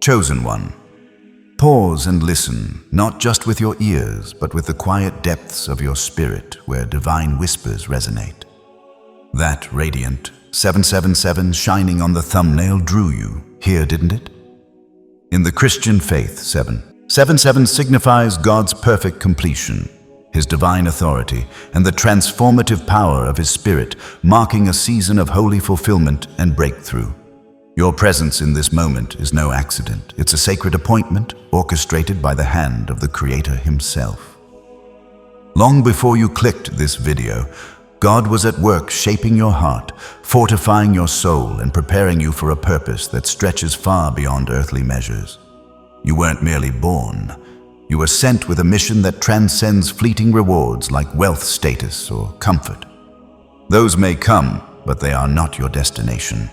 Chosen one, pause and listen, not just with your ears, but with the quiet depths of your spirit where divine whispers resonate. That radiant 777 shining on the thumbnail drew you here, didn't it? In the Christian faith, 777 signifies God's perfect completion, His divine authority, and the transformative power of His Spirit, marking a season of holy fulfillment and breakthrough. Your presence in this moment is no accident. It's a sacred appointment orchestrated by the hand of the Creator Himself. Long before you clicked this video, God was at work shaping your heart, fortifying your soul, and preparing you for a purpose that stretches far beyond earthly measures. You weren't merely born. You were sent with a mission that transcends fleeting rewards like wealth, status, or comfort. Those may come, but they are not your destination.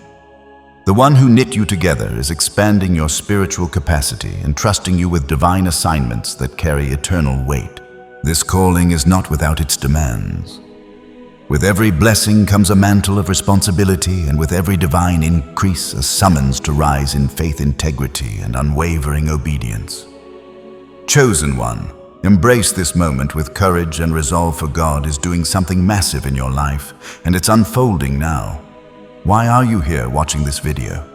The one who knit you together is expanding your spiritual capacity and trusting you with divine assignments that carry eternal weight. This calling is not without its demands. With every blessing comes a mantle of responsibility, and with every divine increase, a summons to rise in faith, integrity, and unwavering obedience. Chosen one, embrace this moment with courage and resolve, for God is doing something massive in your life, and it's unfolding now. Why are you here watching this video?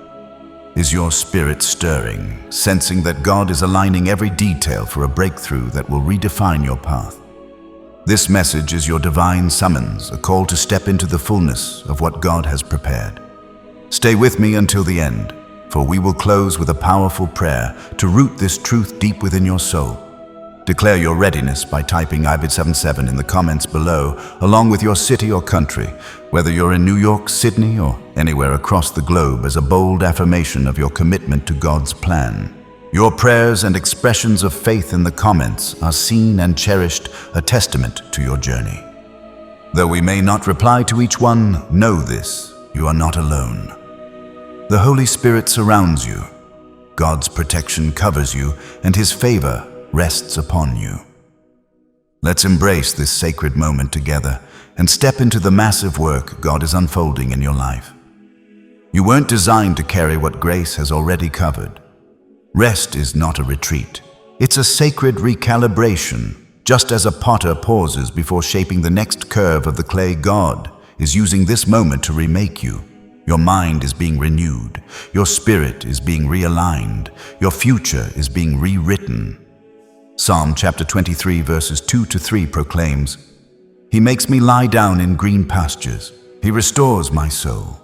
Is your spirit stirring, sensing that God is aligning every detail for a breakthrough that will redefine your path? This message is your divine summons, a call to step into the fullness of what God has prepared. Stay with me until the end, for we will close with a powerful prayer to root this truth deep within your soul. Declare your readiness by typing IBID77 in the comments below, along with your city or country, whether you're in New York, Sydney, or anywhere across the globe, as a bold affirmation of your commitment to God's plan. Your prayers and expressions of faith in the comments are seen and cherished, a testament to your journey. Though we may not reply to each one, know this: you are not alone. The Holy Spirit surrounds you. God's protection covers you, and His favor rests upon you. Let's embrace this sacred moment together and step into the massive work God is unfolding in your life. You weren't designed to carry what grace has already covered. Rest is not a retreat. It's a sacred recalibration. Just as a potter pauses before shaping the next curve of the clay, God is using this moment to remake you. Your mind is being renewed. Your spirit is being realigned. Your future is being rewritten. Psalm chapter 23 verses 2-3 proclaims, "He makes me lie down in green pastures. He restores my soul."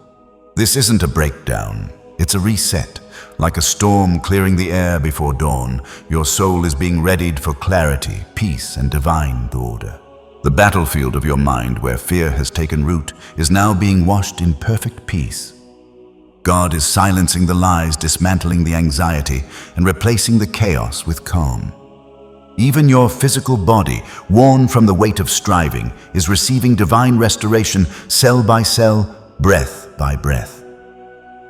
This isn't a breakdown, it's a reset. Like a storm clearing the air before dawn, your soul is being readied for clarity, peace, and divine order. The battlefield of your mind, where fear has taken root, is now being washed in perfect peace. God is silencing the lies, dismantling the anxiety, and replacing the chaos with calm. Even your physical body, worn from the weight of striving, is receiving divine restoration, cell by cell, breath by breath.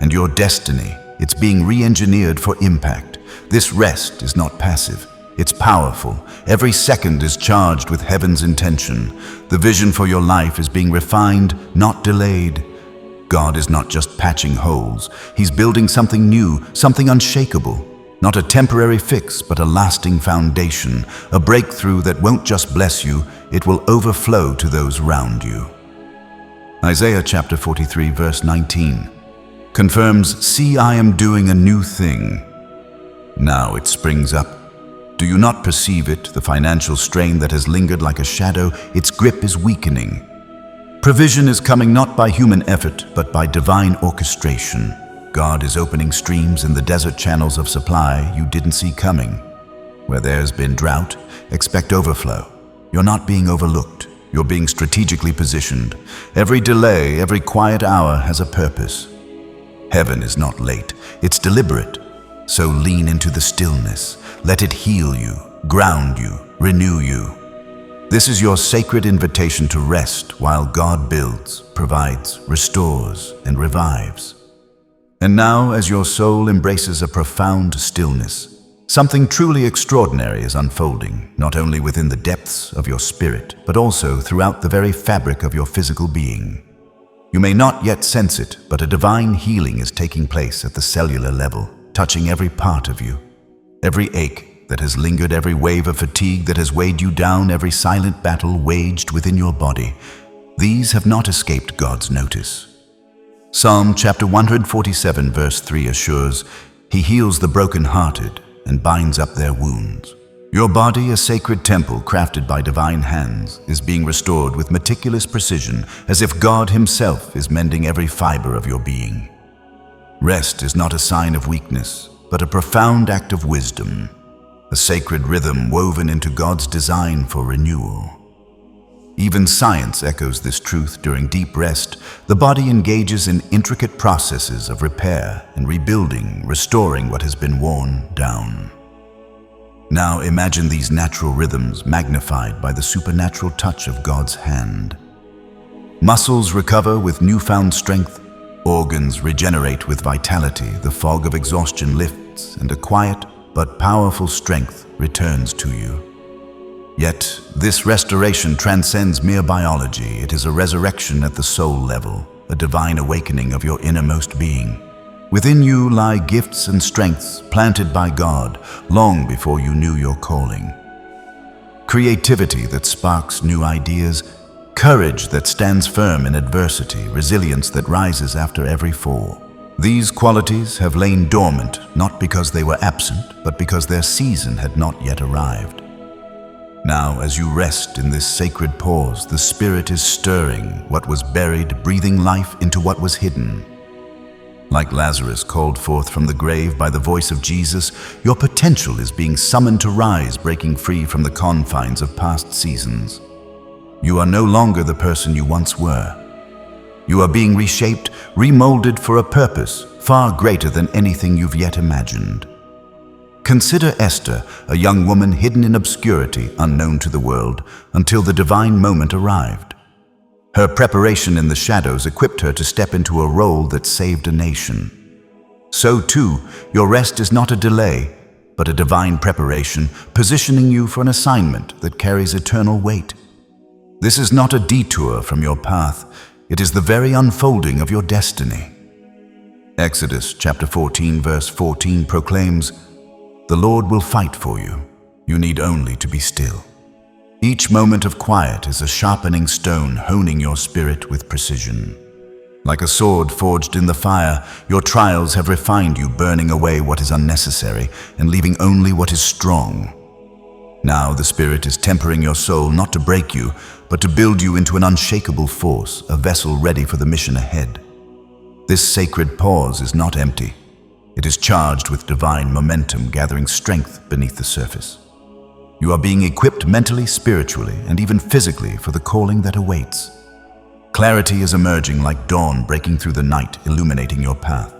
And your destiny, it's being re-engineered for impact. This rest is not passive, it's powerful. Every second is charged with heaven's intention. The vision for your life is being refined, not delayed. God is not just patching holes, He's building something new, something unshakable. Not a temporary fix, but a lasting foundation, a breakthrough that won't just bless you, it will overflow to those around you. Isaiah chapter 43 verse 19 confirms, "See, I am doing a new thing. Now it springs up. Do you not perceive it, the financial strain that has lingered like a shadow? Its grip is weakening. Provision is coming not by human effort, but by divine orchestration. God is opening streams in the desert channels of supply you didn't see coming. Where there's been drought, expect overflow. You're not being overlooked. You're being strategically positioned. Every delay, every quiet hour has a purpose. Heaven is not late, it's deliberate. So lean into the stillness. Let it heal you, ground you, renew you. This is your sacred invitation to rest while God builds, provides, restores, and revives. And now, as your soul embraces a profound stillness, something truly extraordinary is unfolding, not only within the depths of your spirit, but also throughout the very fabric of your physical being. You may not yet sense it, but a divine healing is taking place at the cellular level, touching every part of you. Every ache that has lingered, every wave of fatigue that has weighed you down, every silent battle waged within your body, these have not escaped God's notice. Psalm chapter 147 verse 3 assures, He heals the brokenhearted and binds up their wounds. Your body, a sacred temple crafted by divine hands, is being restored with meticulous precision, as if God Himself is mending every fiber of your being. Rest is not a sign of weakness, but a profound act of wisdom, a sacred rhythm woven into God's design for renewal. Even science echoes this truth. During deep rest, the body engages in intricate processes of repair and rebuilding, restoring what has been worn down. Now imagine these natural rhythms magnified by the supernatural touch of God's hand. Muscles recover with newfound strength, organs regenerate with vitality, the fog of exhaustion lifts, and a quiet but powerful strength returns to you. Yet, this restoration transcends mere biology. It is a resurrection at the soul level, a divine awakening of your innermost being. Within you lie gifts and strengths planted by God long before you knew your calling. Creativity that sparks new ideas, courage that stands firm in adversity, resilience that rises after every fall. These qualities have lain dormant, not because they were absent, but because their season had not yet arrived. Now, as you rest in this sacred pause, the Spirit is stirring what was buried, breathing life into what was hidden. Like Lazarus called forth from the grave by the voice of Jesus, your potential is being summoned to rise, breaking free from the confines of past seasons. You are no longer the person you once were. You are being reshaped, remolded for a purpose far greater than anything you've yet imagined. Consider Esther, a young woman hidden in obscurity, unknown to the world, until the divine moment arrived. Her preparation in the shadows equipped her to step into a role that saved a nation. So too, your rest is not a delay, but a divine preparation, positioning you for an assignment that carries eternal weight. This is not a detour from your path, it is the very unfolding of your destiny. Exodus chapter 14 verse 14 proclaims, "The Lord will fight for you. You need only to be still." Each moment of quiet is a sharpening stone, honing your spirit with precision. Like a sword forged in the fire, your trials have refined you, burning away what is unnecessary and leaving only what is strong. Now the Spirit is tempering your soul, not to break you, but to build you into an unshakable force, a vessel ready for the mission ahead. This sacred pause is not empty. It is charged with divine momentum, gathering strength beneath the surface. You are being equipped mentally, spiritually, and even physically for the calling that awaits. Clarity is emerging like dawn breaking through the night, illuminating your path.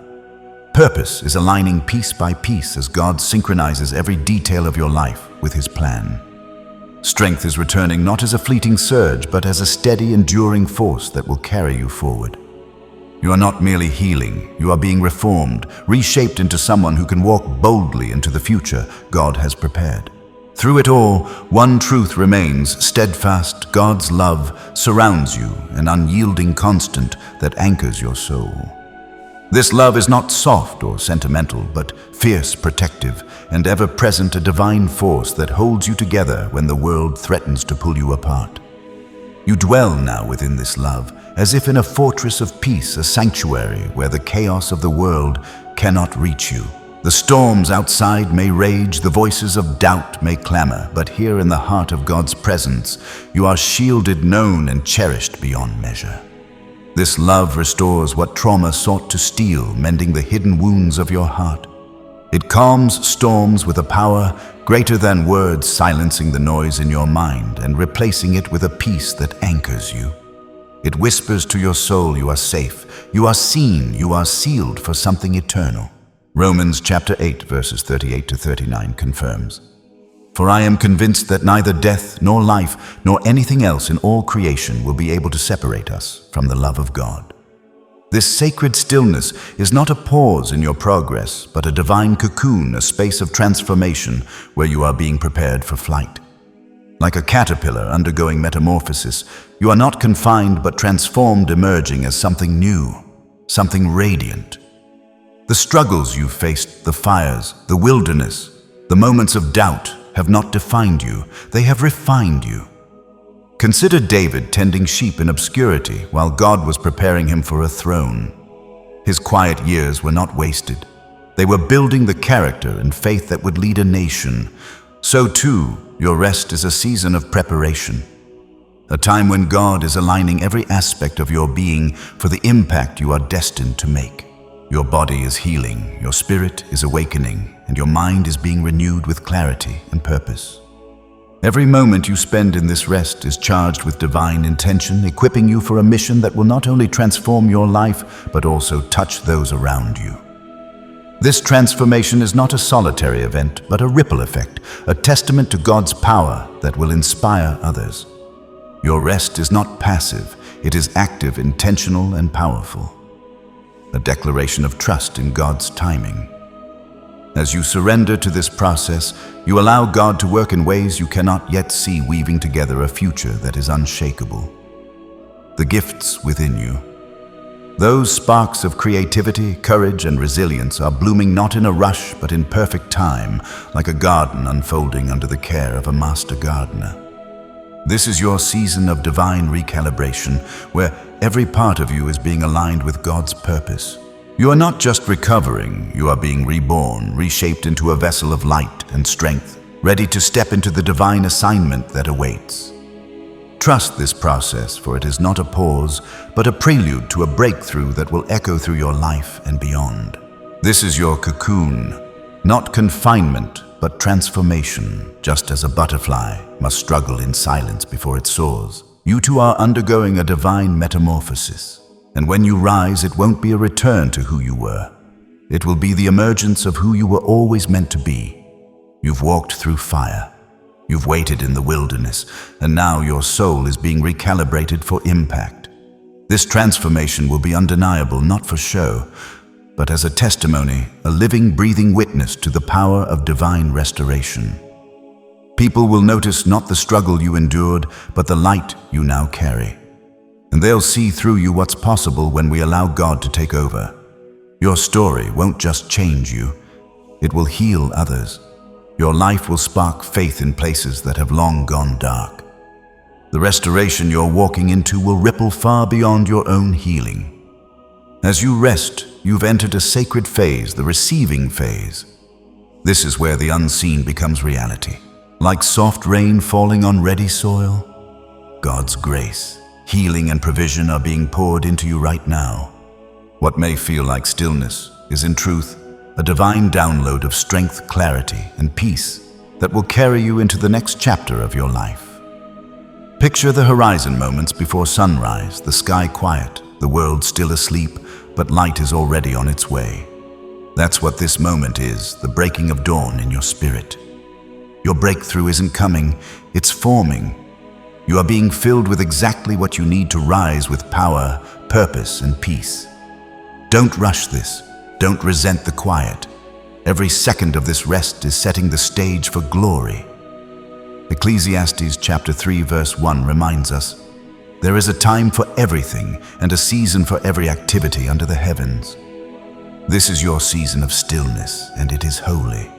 Purpose is aligning piece by piece as God synchronizes every detail of your life with His plan. Strength is returning not as a fleeting surge, but as a steady, enduring force that will carry you forward. You are not merely healing, you are being reformed, reshaped into someone who can walk boldly into the future God has prepared. Through it all, one truth remains steadfast: God's love surrounds you, an unyielding constant that anchors your soul. This love is not soft or sentimental, but fierce, protective, and ever-present, a divine force that holds you together when the world threatens to pull you apart. You dwell now within this love, as if in a fortress of peace, a sanctuary where the chaos of the world cannot reach you. The storms outside may rage, the voices of doubt may clamor, but here in the heart of God's presence, you are shielded, known, and cherished beyond measure. This love restores what trauma sought to steal, mending the hidden wounds of your heart. It calms storms with a power greater than words, silencing the noise in your mind and replacing it with a peace that anchors you. It whispers to your soul, you are safe, you are seen, you are sealed for something eternal. Romans chapter 8 verses 38 to 39 confirms, "For I am convinced that neither death nor life nor anything else in all creation will be able to separate us from the love of God." This sacred stillness is not a pause in your progress, but a divine cocoon, a space of transformation where you are being prepared for flight. Like a caterpillar undergoing metamorphosis, you are not confined but transformed, emerging as something new, something radiant. The struggles you've faced, the fires, the wilderness, the moments of doubt have not defined you, they have refined you. Consider David tending sheep in obscurity while God was preparing him for a throne. His quiet years were not wasted. They were building the character and faith that would lead a nation. So too, your rest is a season of preparation, a time when God is aligning every aspect of your being for the impact you are destined to make. Your body is healing, your spirit is awakening, and your mind is being renewed with clarity and purpose. Every moment you spend in this rest is charged with divine intention, equipping you for a mission that will not only transform your life, but also touch those around you. This transformation is not a solitary event, but a ripple effect, a testament to God's power that will inspire others. Your rest is not passive, it is active, intentional, and powerful. A declaration of trust in God's timing. As you surrender to this process, you allow God to work in ways you cannot yet see, weaving together a future that is unshakable. The gifts within you. Those sparks of creativity, courage, and resilience are blooming not in a rush, but in perfect time, like a garden unfolding under the care of a master gardener. This is your season of divine recalibration, where every part of you is being aligned with God's purpose. You are not just recovering, you are being reborn, reshaped into a vessel of light and strength, ready to step into the divine assignment that awaits. Trust this process, for it is not a pause, but a prelude to a breakthrough that will echo through your life and beyond. This is your cocoon, not confinement, but transformation. Just as a butterfly must struggle in silence before it soars, you too are undergoing a divine metamorphosis. And when you rise, it won't be a return to who you were. It will be the emergence of who you were always meant to be. You've walked through fire. You've waited in the wilderness, and now your soul is being recalibrated for impact. This transformation will be undeniable, not for show, but as a testimony, a living, breathing witness to the power of divine restoration. People will notice not the struggle you endured, but the light you now carry. And they'll see through you what's possible when we allow God to take over. Your story won't just change you, it will heal others. Your life will spark faith in places that have long gone dark. The restoration you're walking into will ripple far beyond your own healing. As you rest, you've entered a sacred phase, the receiving phase. This is where the unseen becomes reality. Like soft rain falling on ready soil, God's grace, healing, and provision are being poured into you right now. What may feel like stillness is in truth a divine download of strength, clarity, and peace that will carry you into the next chapter of your life. Picture the horizon moments before sunrise, the sky quiet, the world still asleep, but light is already on its way. That's what this moment is, the breaking of dawn in your spirit. Your breakthrough isn't coming, it's forming. You are being filled with exactly what you need to rise with power, purpose, and peace. Don't rush this. Don't resent the quiet. Every second of this rest is setting the stage for glory. Ecclesiastes chapter 3 verse 1 reminds us, "There is a time for everything and a season for every activity under the heavens." This is your season of stillness, and it is holy.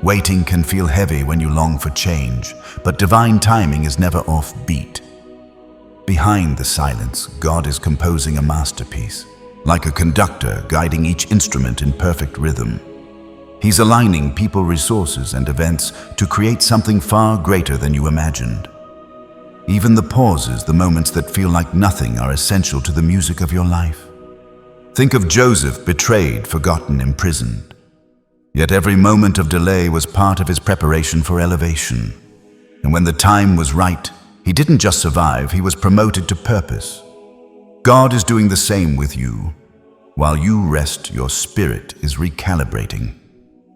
Waiting can feel heavy when you long for change, but divine timing is never offbeat. Behind the silence, God is composing a masterpiece, like a conductor guiding each instrument in perfect rhythm. He's aligning people, resources, and events to create something far greater than you imagined. Even the pauses, the moments that feel like nothing, are essential to the music of your life. Think of Joseph, betrayed, forgotten, imprisoned. Yet every moment of delay was part of his preparation for elevation. And when the time was right, he didn't just survive, he was promoted to purpose. God is doing the same with you. While you rest, your spirit is recalibrating.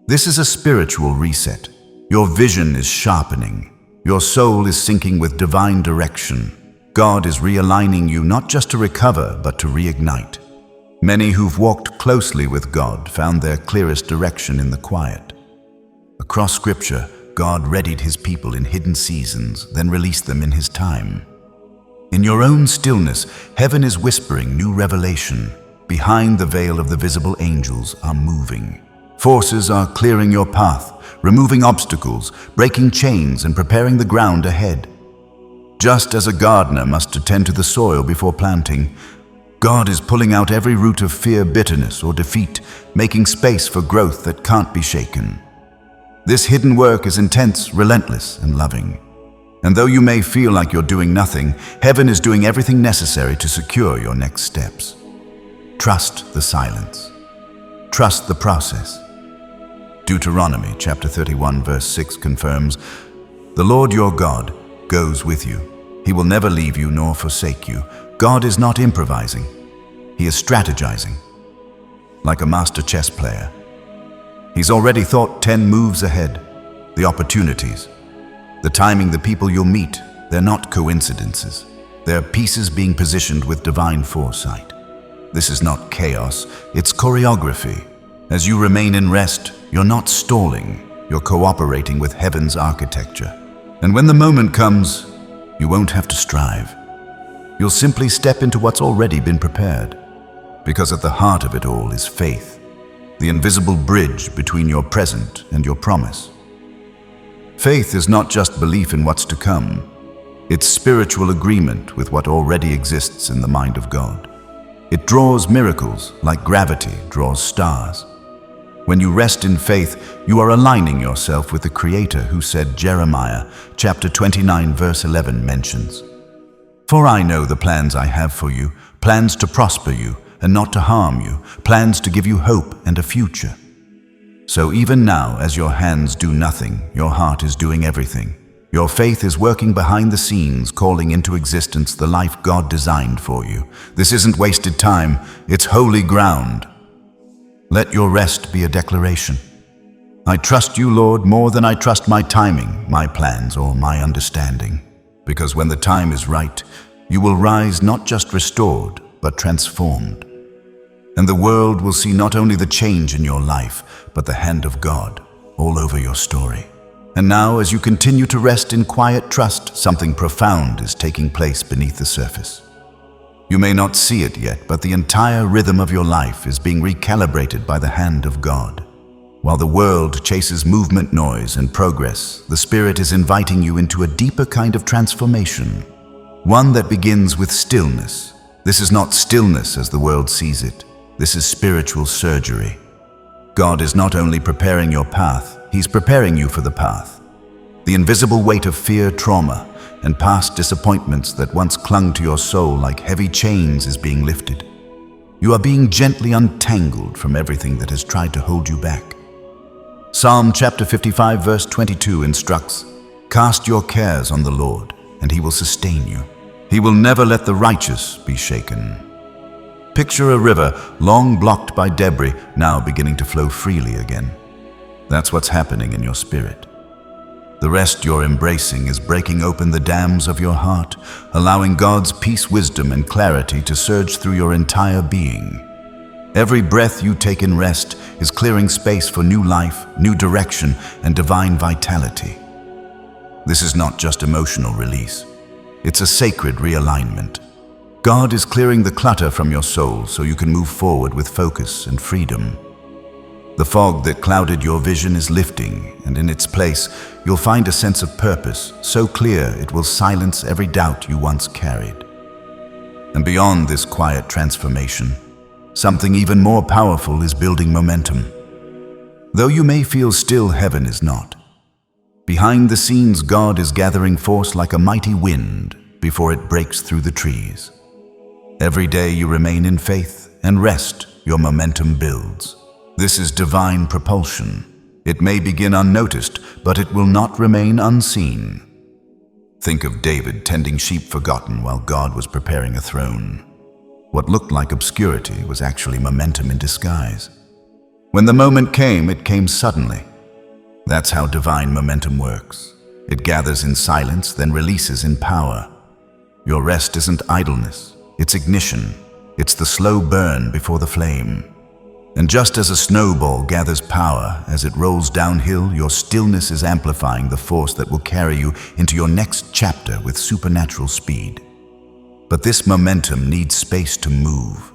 This is a spiritual reset. Your vision is sharpening. Your soul is syncing with divine direction. God is realigning you not just to recover, but to reignite. Many who've walked closely with God found their clearest direction in the quiet. Across Scripture, God readied His people in hidden seasons, then released them in His time. In your own stillness, heaven is whispering new revelation. behind the veil of the visible angels are moving. Forces are clearing your path, removing obstacles, breaking chains, and preparing the ground ahead. Just as a gardener must attend to the soil before planting, God is pulling out every root of fear, bitterness, or defeat, making space for growth that can't be shaken. This hidden work is intense, relentless, and loving. And though you may feel like you're doing nothing, heaven is doing everything necessary to secure your next steps. Trust the silence. Trust the process. Deuteronomy chapter 31 verse 6 confirms, "The Lord your God goes with you. He will never leave you nor forsake you." God is not improvising. He is strategizing. Like a master chess player. He's already thought 10 moves ahead. The opportunities, the timing, the people you'll meet, they're not coincidences. They're pieces being positioned with divine foresight. This is not chaos, it's choreography. As you remain in rest, you're not stalling, you're cooperating with heaven's architecture. And when the moment comes, you won't have to strive. You'll simply step into what's already been prepared. Because at the heart of it all is faith, the invisible bridge between your present and your promise. Faith is not just belief in what's to come. It's spiritual agreement with what already exists in the mind of God. It draws miracles like gravity draws stars. When you rest in faith, you are aligning yourself with the Creator who said, Jeremiah chapter 29 verse 11 mentions, "For I know the plans I have for you, plans to prosper you and not to harm you, plans to give you hope and a future." So even now, as your hands do nothing, your heart is doing everything. Your faith is working behind the scenes, calling into existence the life God designed for you. This isn't wasted time, it's holy ground. Let your rest be a declaration. I trust you, Lord, more than I trust my timing, my plans, or my understanding. Because when the time is right, you will rise not just restored, but transformed. And the world will see not only the change in your life, but the hand of God all over your story. And now, as you continue to rest in quiet trust, something profound is taking place beneath the surface. You may not see it yet, but the entire rhythm of your life is being recalibrated by the hand of God. While the world chases movement, noise, and progress, the Spirit is inviting you into a deeper kind of transformation, one that begins with stillness. This is not stillness as the world sees it. This is spiritual surgery. God is not only preparing your path, He's preparing you for the path. The invisible weight of fear, trauma, and past disappointments that once clung to your soul like heavy chains is being lifted. You are being gently untangled from everything that has tried to hold you back. Psalm chapter 55 verse 22 instructs, "Cast your cares on the Lord, and He will sustain you. He will never let the righteous be shaken." Picture a river long blocked by debris now beginning to flow freely again. That's what's happening in your spirit. The rest you're embracing is breaking open the dams of your heart, allowing God's peace, wisdom, and clarity to surge through your entire being. Every breath you take in rest is clearing space for new life, new direction, and divine vitality. This is not just emotional release. It's a sacred realignment. God is clearing the clutter from your soul so you can move forward with focus and freedom. The fog that clouded your vision is lifting, and in its place, you'll find a sense of purpose so clear it will silence every doubt you once carried. And beyond this quiet transformation, something even more powerful is building momentum. Though you may feel still, heaven is not. Behind the scenes, God is gathering force like a mighty wind before it breaks through the trees. Every day you remain in faith and rest, your momentum builds. This is divine propulsion. It may begin unnoticed, but it will not remain unseen. Think of David tending sheep forgotten while God was preparing a throne. What looked like obscurity was actually momentum in disguise. When the moment came, it came suddenly. That's how divine momentum works. It gathers in silence, then releases in power. Your rest isn't idleness, it's ignition. It's the slow burn before the flame. And just as a snowball gathers power as it rolls downhill, your stillness is amplifying the force that will carry you into your next chapter with supernatural speed. But this momentum needs space to move.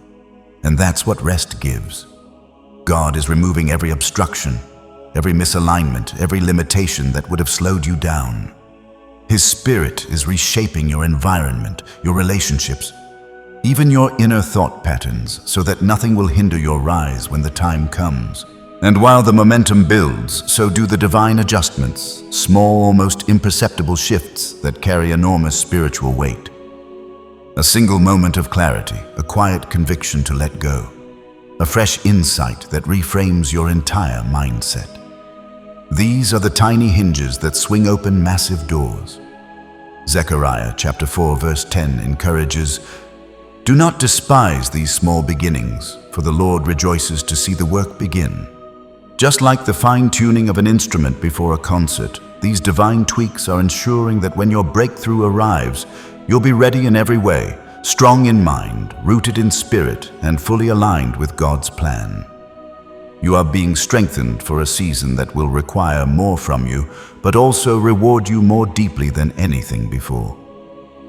And that's what rest gives. God is removing every obstruction, every misalignment, every limitation that would have slowed you down. His Spirit is reshaping your environment, your relationships, even your inner thought patterns, so that nothing will hinder your rise when the time comes. And while the momentum builds, so do the divine adjustments, small, almost imperceptible shifts that carry enormous spiritual weight. A single moment of clarity, a quiet conviction to let go, a fresh insight that reframes your entire mindset. These are the tiny hinges that swing open massive doors. Zechariah chapter 4 verse 10 encourages, "Do not despise these small beginnings, for the Lord rejoices to see the work begin." Just like the fine-tuning of an instrument before a concert, these divine tweaks are ensuring that when your breakthrough arrives, you'll be ready in every way, strong in mind, rooted in spirit, and fully aligned with God's plan. You are being strengthened for a season that will require more from you, but also reward you more deeply than anything before.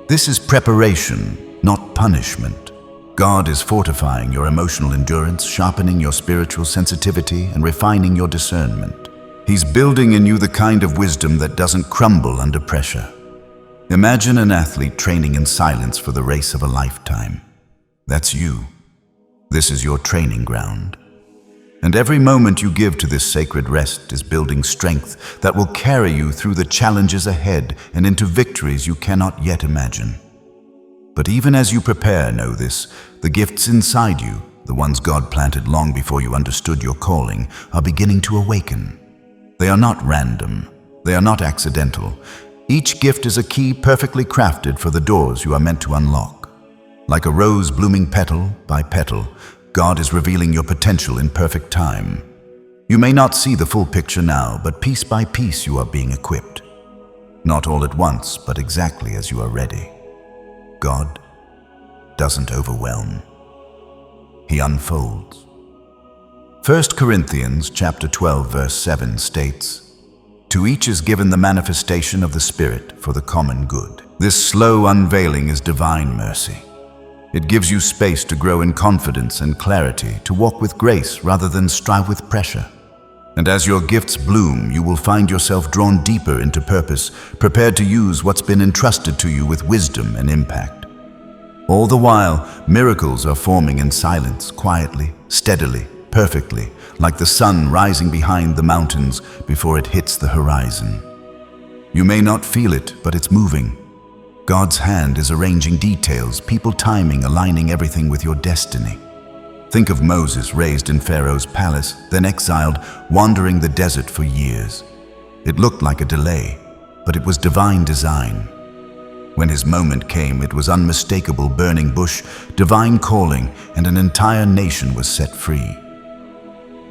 This is preparation, not punishment. God is fortifying your emotional endurance, sharpening your spiritual sensitivity, and refining your discernment. He's building in you the kind of wisdom that doesn't crumble under pressure. Imagine an athlete training in silence for the race of a lifetime. That's you. This is your training ground. And every moment you give to this sacred rest is building strength that will carry you through the challenges ahead and into victories you cannot yet imagine. But even as you prepare, know this, the gifts inside you, the ones God planted long before you understood your calling, are beginning to awaken. They are not random. They are not accidental. Each gift is a key perfectly crafted for the doors you are meant to unlock. Like a rose blooming petal by petal, God is revealing your potential in perfect time. You may not see the full picture now, but piece by piece you are being equipped. Not all at once, but exactly as you are ready. God doesn't overwhelm. He unfolds. 1 Corinthians chapter 12 verse 7 states, "To each is given the manifestation of the Spirit for the common good." This slow unveiling is divine mercy. It gives you space to grow in confidence and clarity, to walk with grace rather than strive with pressure. And as your gifts bloom, you will find yourself drawn deeper into purpose, prepared to use what's been entrusted to you with wisdom and impact. All the while, miracles are forming in silence, quietly, steadily, perfectly, like the sun rising behind the mountains before it hits the horizon. You may not feel it, but it's moving. God's hand is arranging details, people timing, aligning everything with your destiny. Think of Moses, raised in Pharaoh's palace, then exiled, wandering the desert for years. It looked like a delay, but it was divine design. When his moment came, it was unmistakable burning bush, divine calling, and an entire nation was set free.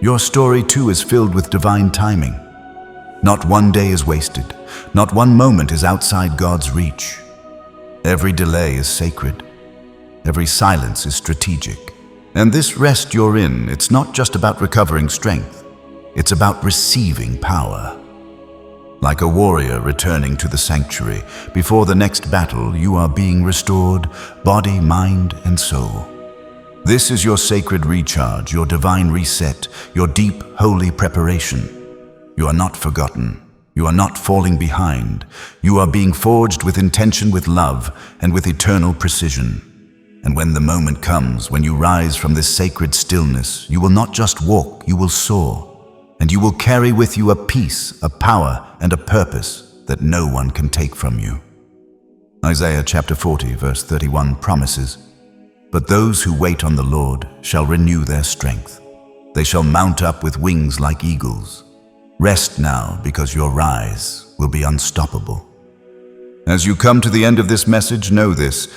Your story too is filled with divine timing. Not one day is wasted. Not one moment is outside God's reach. Every delay is sacred. Every silence is strategic. And this rest you're in, it's not just about recovering strength. It's about receiving power. Like a warrior returning to the sanctuary, before the next battle, you are being restored, body, mind, and soul. This is your sacred recharge, your divine reset, your deep, holy preparation. You are not forgotten. You are not falling behind. You are being forged with intention, with love, and with eternal precision. And when the moment comes, when you rise from this sacred stillness, you will not just walk, you will soar. And you will carry with you a peace, a power, and a purpose that no one can take from you. Isaiah chapter 40 verse 31 promises, "But those who wait on the Lord shall renew their strength. They shall mount up with wings like eagles." Rest now, because your rise will be unstoppable. As you come to the end of this message, know this: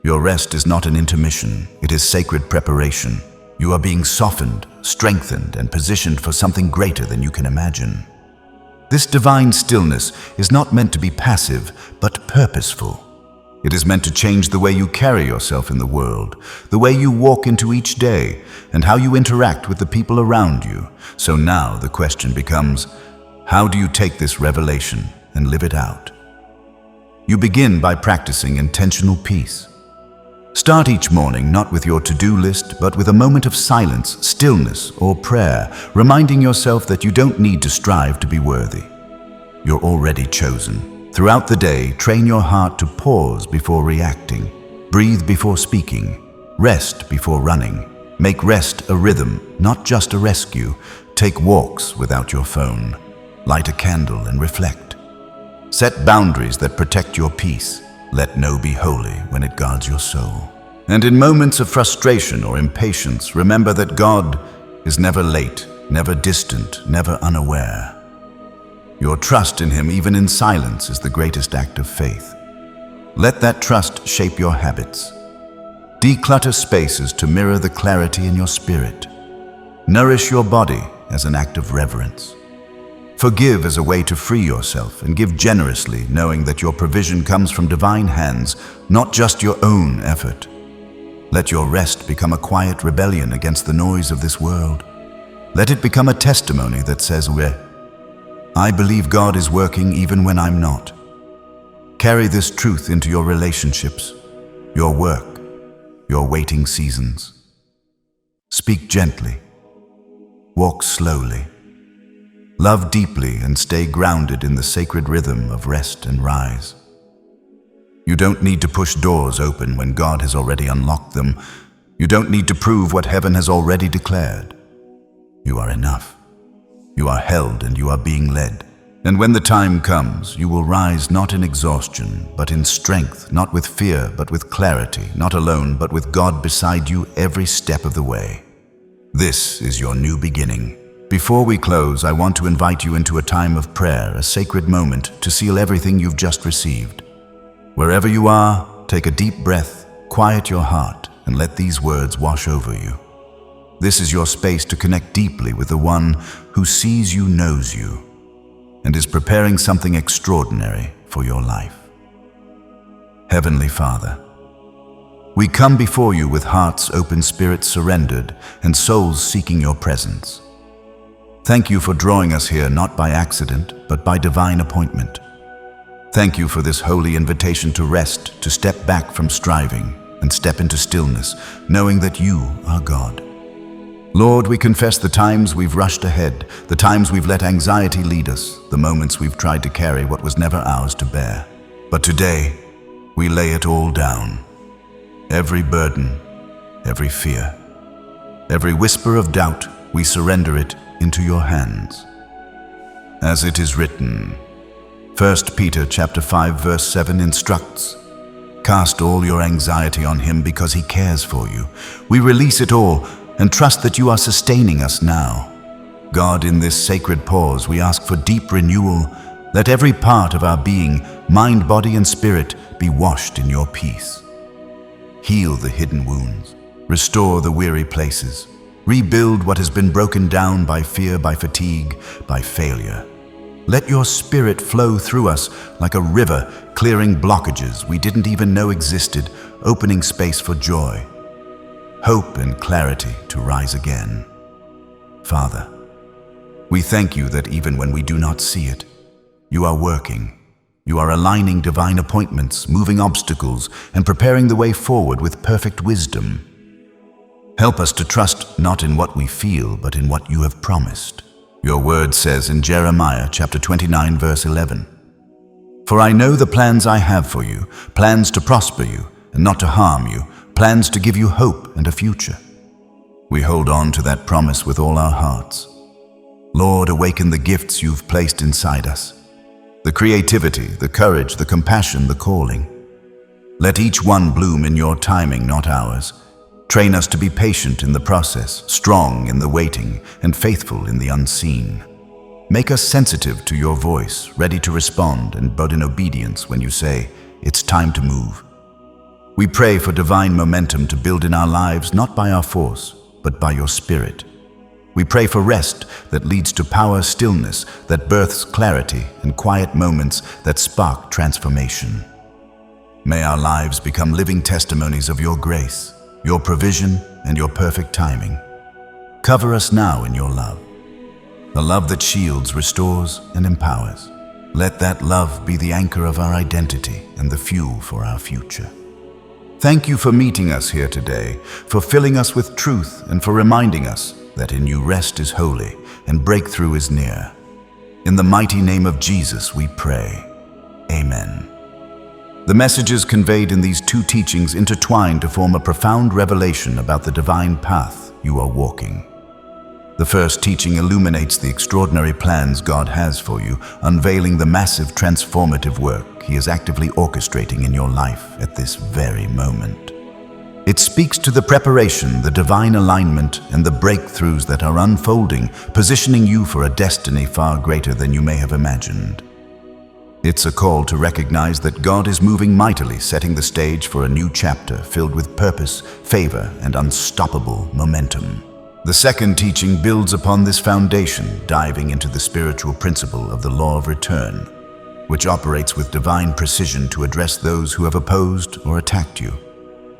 your rest is not an intermission, it is sacred preparation. You are being softened, strengthened, and positioned for something greater than you can imagine. This divine stillness is not meant to be passive, but purposeful. It is meant to change the way you carry yourself in the world, the way you walk into each day, and how you interact with the people around you. So now the question becomes, how do you take this revelation and live it out? You begin by practicing intentional peace. Start each morning not with your to-do list, but with a moment of silence, stillness, or prayer, reminding yourself that you don't need to strive to be worthy. You're already chosen. Throughout the day, train your heart to pause before reacting, breathe before speaking, rest before running. Make rest a rhythm, not just a rescue. Take walks without your phone. Light a candle and reflect. Set boundaries that protect your peace. Let no be holy when it guards your soul. And in moments of frustration or impatience, remember that God is never late, never distant, never unaware. Your trust in Him, even in silence, is the greatest act of faith. Let that trust shape your habits. Declutter spaces to mirror the clarity in your spirit. Nourish your body as an act of reverence. Forgive as a way to free yourself, and give generously, knowing that your provision comes from divine hands, not just your own effort. Let your rest become a quiet rebellion against the noise of this world. Let it become a testimony that says, I believe God is working even when I'm not. Carry this truth into your relationships, your work, your waiting seasons. Speak gently. Walk slowly. Love deeply and stay grounded in the sacred rhythm of rest and rise. You don't need to push doors open when God has already unlocked them. You don't need to prove what heaven has already declared. You are enough. You are held and you are being led. And when the time comes, you will rise not in exhaustion, but in strength, not with fear, but with clarity, not alone, but with God beside you every step of the way. This is your new beginning. Before we close, I want to invite you into a time of prayer, a sacred moment to seal everything you've just received. Wherever you are, take a deep breath, quiet your heart, and let these words wash over you. This is your space to connect deeply with the one who sees you, knows you, and is preparing something extraordinary for your life. Heavenly Father, we come before you with hearts open, spirits surrendered, and souls seeking your presence. Thank you for drawing us here not by accident, but by divine appointment. Thank you for this holy invitation to rest, to step back from striving, and step into stillness, knowing that you are God. Lord, we confess the times we've rushed ahead, the times we've let anxiety lead us, the moments we've tried to carry what was never ours to bear. But today, we lay it all down. Every burden, every fear, every whisper of doubt, we surrender it into your hands. As it is written, 1 Peter chapter 5 verse 7 instructs, cast all your anxiety on Him because He cares for you. We release it all and trust that you are sustaining us now. God, in this sacred pause, we ask for deep renewal. Let every part of our being, mind, body, and spirit be washed in your peace. Heal the hidden wounds, restore the weary places, rebuild what has been broken down by fear, by fatigue, by failure. Let your Spirit flow through us like a river, clearing blockages we didn't even know existed, opening space for joy, hope, and clarity to rise again. Father, we thank you that even when we do not see it, you are working. You are aligning divine appointments, moving obstacles, and preparing the way forward with perfect wisdom. Help us to trust not in what we feel, but in what you have promised. Your word says in Jeremiah chapter 29 verse 11, for I know the plans I have for you, plans to prosper you and not to harm you, plans to give you hope and a future. We hold on to that promise with all our hearts. Lord, awaken the gifts you've placed inside us, the creativity, the courage, the compassion, the calling. Let each one bloom in your timing, not ours. Train us to be patient in the process, strong in the waiting, and faithful in the unseen. Make us sensitive to your voice, ready to respond and bud in obedience when you say, it's time to move. We pray for divine momentum to build in our lives, not by our force, but by your Spirit. We pray for rest that leads to power, stillness that births clarity, and quiet moments that spark transformation. May our lives become living testimonies of your grace, your provision, and your perfect timing. Cover us now in your love, the love that shields, restores, and empowers. Let that love be the anchor of our identity and the fuel for our future. Thank you for meeting us here today, for filling us with truth, and for reminding us that in you rest is holy and breakthrough is near. In the mighty name of Jesus we pray. Amen. The messages conveyed in these two teachings intertwine to form a profound revelation about the divine path you are walking. The first teaching illuminates the extraordinary plans God has for you, unveiling the massive transformative work He is actively orchestrating in your life at this very moment. It speaks to the preparation, the divine alignment, and the breakthroughs that are unfolding, positioning you for a destiny far greater than you may have imagined. It's a call to recognize that God is moving mightily, setting the stage for a new chapter filled with purpose, favor, and unstoppable momentum. The second teaching builds upon this foundation, diving into the spiritual principle of the law of return, which operates with divine precision to address those who have opposed or attacked you.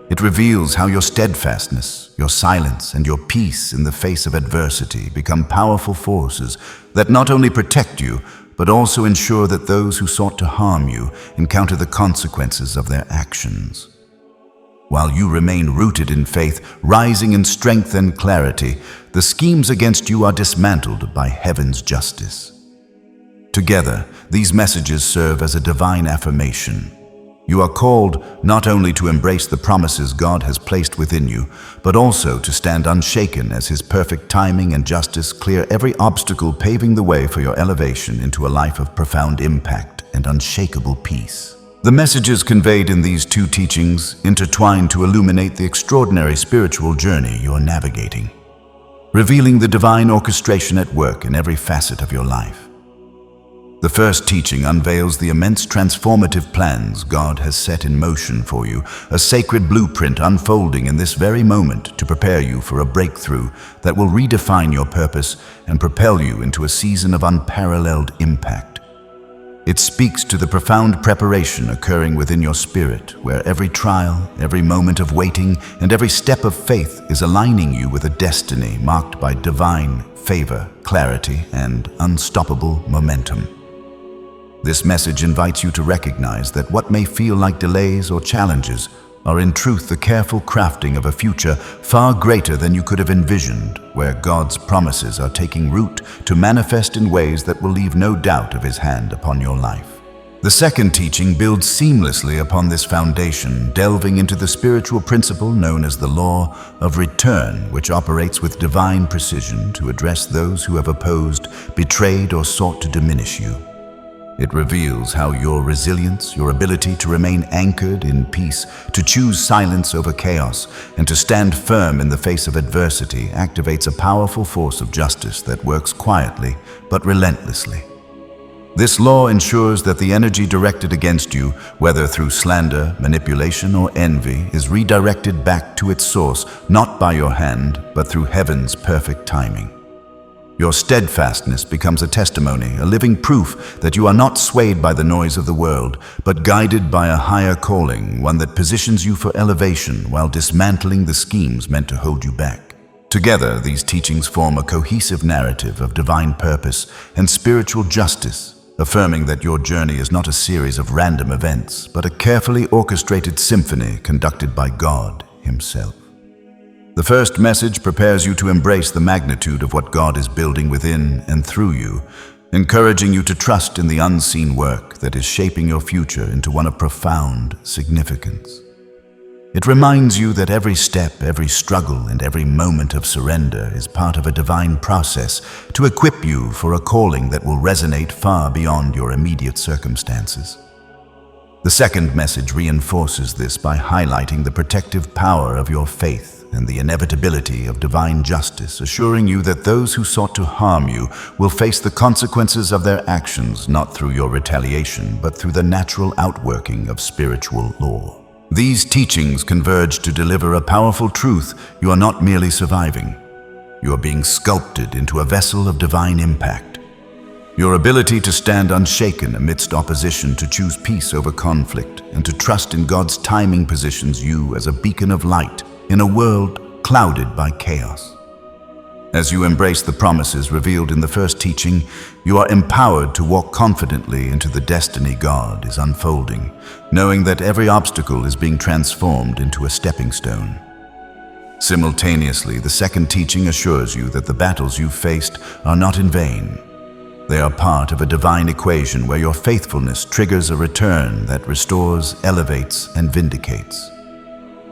It reveals how your steadfastness, your silence, and your peace in the face of adversity become powerful forces that not only protect you, but also ensure that those who sought to harm you encounter the consequences of their actions. While you remain rooted in faith, rising in strength and clarity, the schemes against you are dismantled by heaven's justice. Together, these messages serve as a divine affirmation. You are called not only to embrace the promises God has placed within you, but also to stand unshaken as His perfect timing and justice clear every obstacle, paving the way for your elevation into a life of profound impact and unshakable peace. The messages conveyed in these two teachings intertwine to illuminate the extraordinary spiritual journey you are navigating, revealing the divine orchestration at work in every facet of your life. The first teaching unveils the immense transformative plans God has set in motion for you, a sacred blueprint unfolding in this very moment to prepare you for a breakthrough that will redefine your purpose and propel you into a season of unparalleled impact. It speaks to the profound preparation occurring within your spirit, where every trial, every moment of waiting, and every step of faith is aligning you with a destiny marked by divine favor, clarity, and unstoppable momentum. This message invites you to recognize that what may feel like delays or challenges are in truth the careful crafting of a future far greater than you could have envisioned, where God's promises are taking root to manifest in ways that will leave no doubt of His hand upon your life. The second teaching builds seamlessly upon this foundation, delving into the spiritual principle known as the law of return, which operates with divine precision to address those who have opposed, betrayed, or sought to diminish you. It reveals how your resilience, your ability to remain anchored in peace, to choose silence over chaos, and to stand firm in the face of adversity activates a powerful force of justice that works quietly but relentlessly. This law ensures that the energy directed against you, whether through slander, manipulation, or envy, is redirected back to its source, not by your hand, but through heaven's perfect timing. Your steadfastness becomes a testimony, a living proof that you are not swayed by the noise of the world, but guided by a higher calling, one that positions you for elevation while dismantling the schemes meant to hold you back. Together, these teachings form a cohesive narrative of divine purpose and spiritual justice, affirming that your journey is not a series of random events, but a carefully orchestrated symphony conducted by God Himself. The first message prepares you to embrace the magnitude of what God is building within and through you, encouraging you to trust in the unseen work that is shaping your future into one of profound significance. It reminds you that every step, every struggle, and every moment of surrender is part of a divine process to equip you for a calling that will resonate far beyond your immediate circumstances. The second message reinforces this by highlighting the protective power of your faith and the inevitability of divine justice, assuring you that those who sought to harm you will face the consequences of their actions not through your retaliation, but through the natural outworking of spiritual law. These teachings converge to deliver a powerful truth: you are not merely surviving. You are being sculpted into a vessel of divine impact. Your ability to stand unshaken amidst opposition, to choose peace over conflict, and to trust in God's timing positions you as a beacon of light in a world clouded by chaos. As you embrace the promises revealed in the first teaching, you are empowered to walk confidently into the destiny God is unfolding, knowing that every obstacle is being transformed into a stepping stone. Simultaneously, the second teaching assures you that the battles you've faced are not in vain. They are part of a divine equation where your faithfulness triggers a return that restores, elevates, and vindicates.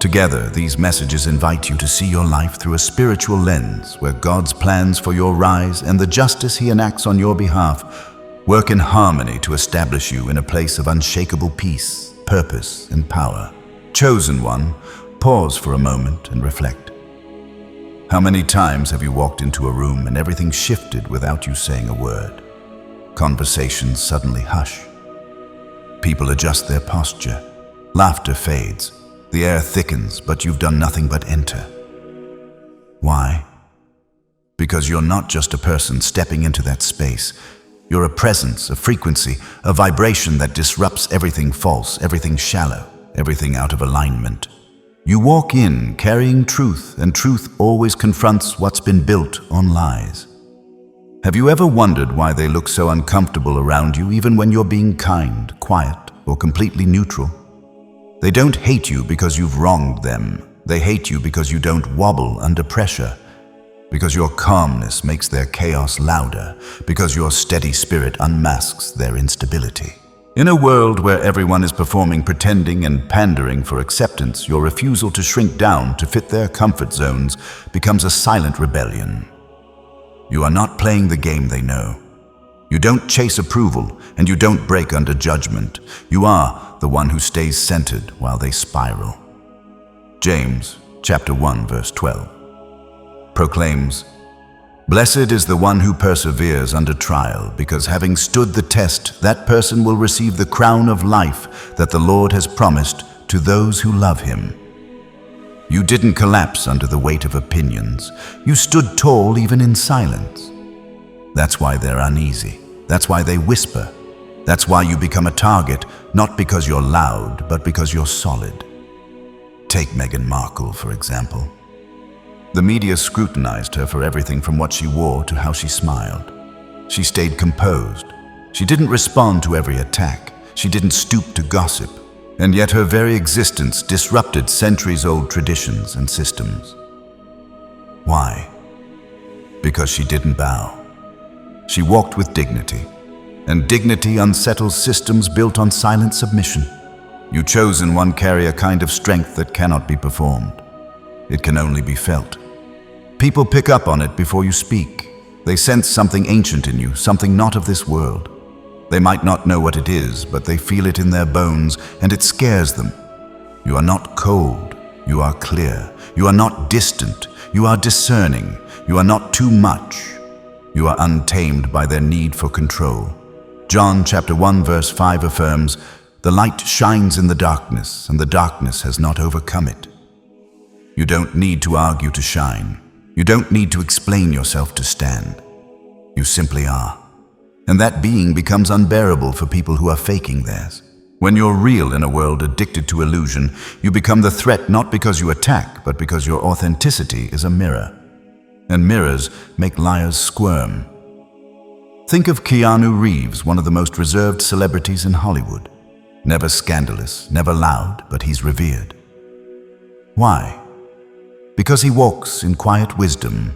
Together, these messages invite you to see your life through a spiritual lens where God's plans for your rise and the justice He enacts on your behalf work in harmony to establish you in a place of unshakable peace, purpose, and power. Chosen one, pause for a moment and reflect. How many times have you walked into a room and everything shifted without you saying a word? Conversations suddenly hush. People adjust their posture. Laughter fades. The air thickens, but you've done nothing but enter. Why? Because you're not just a person stepping into that space. You're a presence, a frequency, a vibration that disrupts everything false, everything shallow, everything out of alignment. You walk in carrying truth, and truth always confronts what's been built on lies. Have you ever wondered why they look so uncomfortable around you, even when you're being kind, quiet, or completely neutral? They don't hate you because you've wronged them. They hate you because you don't wobble under pressure, because your calmness makes their chaos louder, because your steady spirit unmasks their instability. In a world where everyone is performing, pretending, and pandering for acceptance, your refusal to shrink down to fit their comfort zones becomes a silent rebellion. You are not playing the game they know. You don't chase approval, and you don't break under judgment. You are the one who stays centered while they spiral. James chapter 1 verse 12 proclaims, "Blessed is the one who perseveres under trial, because having stood the test, that person will receive the crown of life that the Lord has promised to those who love Him." You didn't collapse under the weight of opinions. You stood tall even in silence. That's why they're uneasy. That's why they whisper. That's why you become a target, not because you're loud, but because you're solid. Take Meghan Markle, for example. The media scrutinized her for everything from what she wore to how she smiled. She stayed composed. She didn't respond to every attack. She didn't stoop to gossip. And yet her very existence disrupted centuries-old traditions and systems. Why? Because she didn't bow. She walked with dignity, and dignity unsettles systems built on silent submission. You chosen one carry a kind of strength that cannot be performed. It can only be felt. People pick up on it before you speak. They sense something ancient in you, something not of this world. They might not know what it is, but they feel it in their bones, and it scares them. You are not cold. You are clear. You are not distant. You are discerning. You are not too much. You are untamed by their need for control. John chapter 1 verse 5 affirms, "The light shines in the darkness, and the darkness has not overcome it." You don't need to argue to shine. You don't need to explain yourself to stand. You simply are. And that being becomes unbearable for people who are faking theirs. When you're real in a world addicted to illusion, you become the threat not because you attack, but because your authenticity is a mirror. And mirrors make liars squirm. Think of Keanu Reeves, one of the most reserved celebrities in Hollywood. Never scandalous, never loud, but he's revered. Why? Because he walks in quiet wisdom.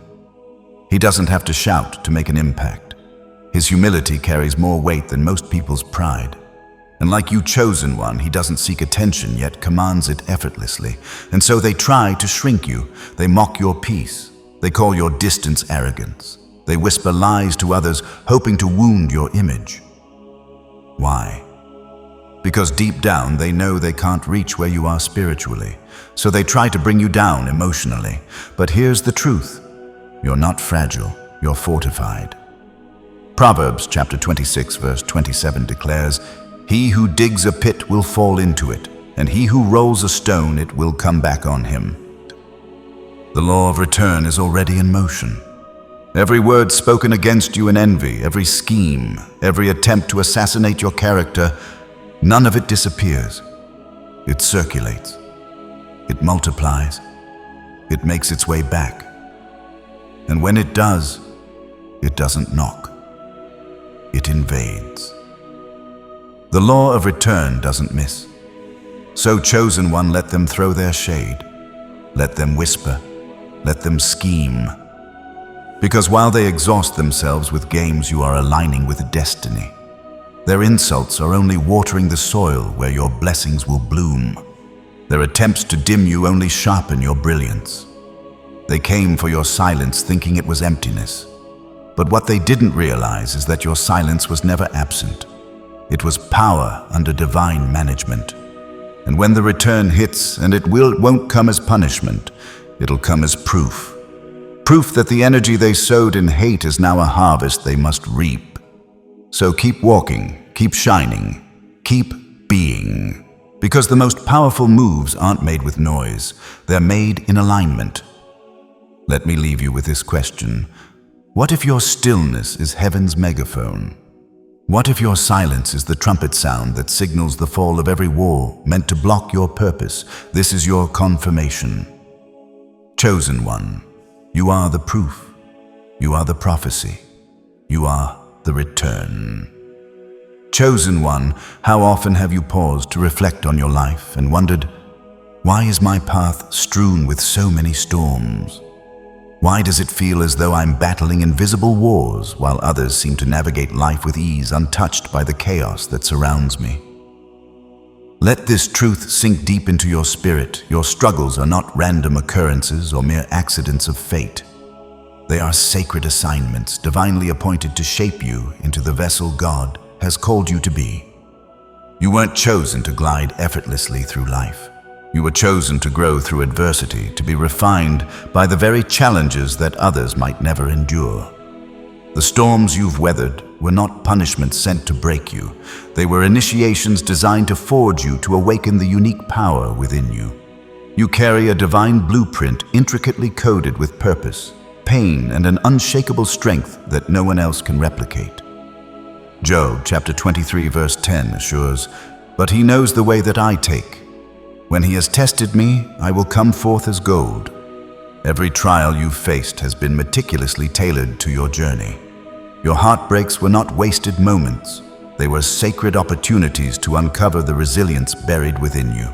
He doesn't have to shout to make an impact. His humility carries more weight than most people's pride. And like you chosen one, he doesn't seek attention, yet commands it effortlessly. And so they try to shrink you. They mock your peace. They call your distance arrogance. They whisper lies to others, hoping to wound your image. Why? Because deep down they know they can't reach where you are spiritually. So they try to bring you down emotionally. But here's the truth. You're not fragile. You're fortified. Proverbs chapter 26 verse 27 declares, "He who digs a pit will fall into it, and he who rolls a stone, it will come back on him." The law of return is already in motion. Every word spoken against you in envy, every scheme, every attempt to assassinate your character, none of it disappears. It circulates. It multiplies. It makes its way back. And when it does, it doesn't knock. It invades. The law of return doesn't miss. So, chosen one, let them throw their shade. Let them whisper. Let them scheme. Because while they exhaust themselves with games, you are aligning with destiny. Their insults are only watering the soil where your blessings will bloom. Their attempts to dim you only sharpen your brilliance. They came for your silence thinking it was emptiness. But what they didn't realize is that your silence was never absent. It was power under divine management. And when the return hits, and it won't come as punishment, it'll come as proof. Proof that the energy they sowed in hate is now a harvest they must reap. So keep walking, keep shining, keep being. Because the most powerful moves aren't made with noise, they're made in alignment. Let me leave you with this question. What if your stillness is heaven's megaphone? What if your silence is the trumpet sound that signals the fall of every wall meant to block your purpose? This is your confirmation. Chosen one, you are the proof. You are the prophecy. You are the return. Chosen one, how often have you paused to reflect on your life and wondered, why is my path strewn with so many storms? Why does it feel as though I'm battling invisible wars while others seem to navigate life with ease, untouched by the chaos that surrounds me? Let this truth sink deep into your spirit. Your struggles are not random occurrences or mere accidents of fate. They are sacred assignments divinely appointed to shape you into the vessel God has called you to be. You weren't chosen to glide effortlessly through life. You were chosen to grow through adversity, to be refined by the very challenges that others might never endure. The storms you've weathered were not punishments sent to break you. They were initiations designed to forge you, to awaken the unique power within you. You carry a divine blueprint intricately coded with purpose, pain, and an unshakable strength that no one else can replicate. Job chapter 23 verse 10 assures, "But he knows the way that I take. When he has tested me, I will come forth as gold." Every trial you've faced has been meticulously tailored to your journey. Your heartbreaks were not wasted moments. They were sacred opportunities to uncover the resilience buried within you.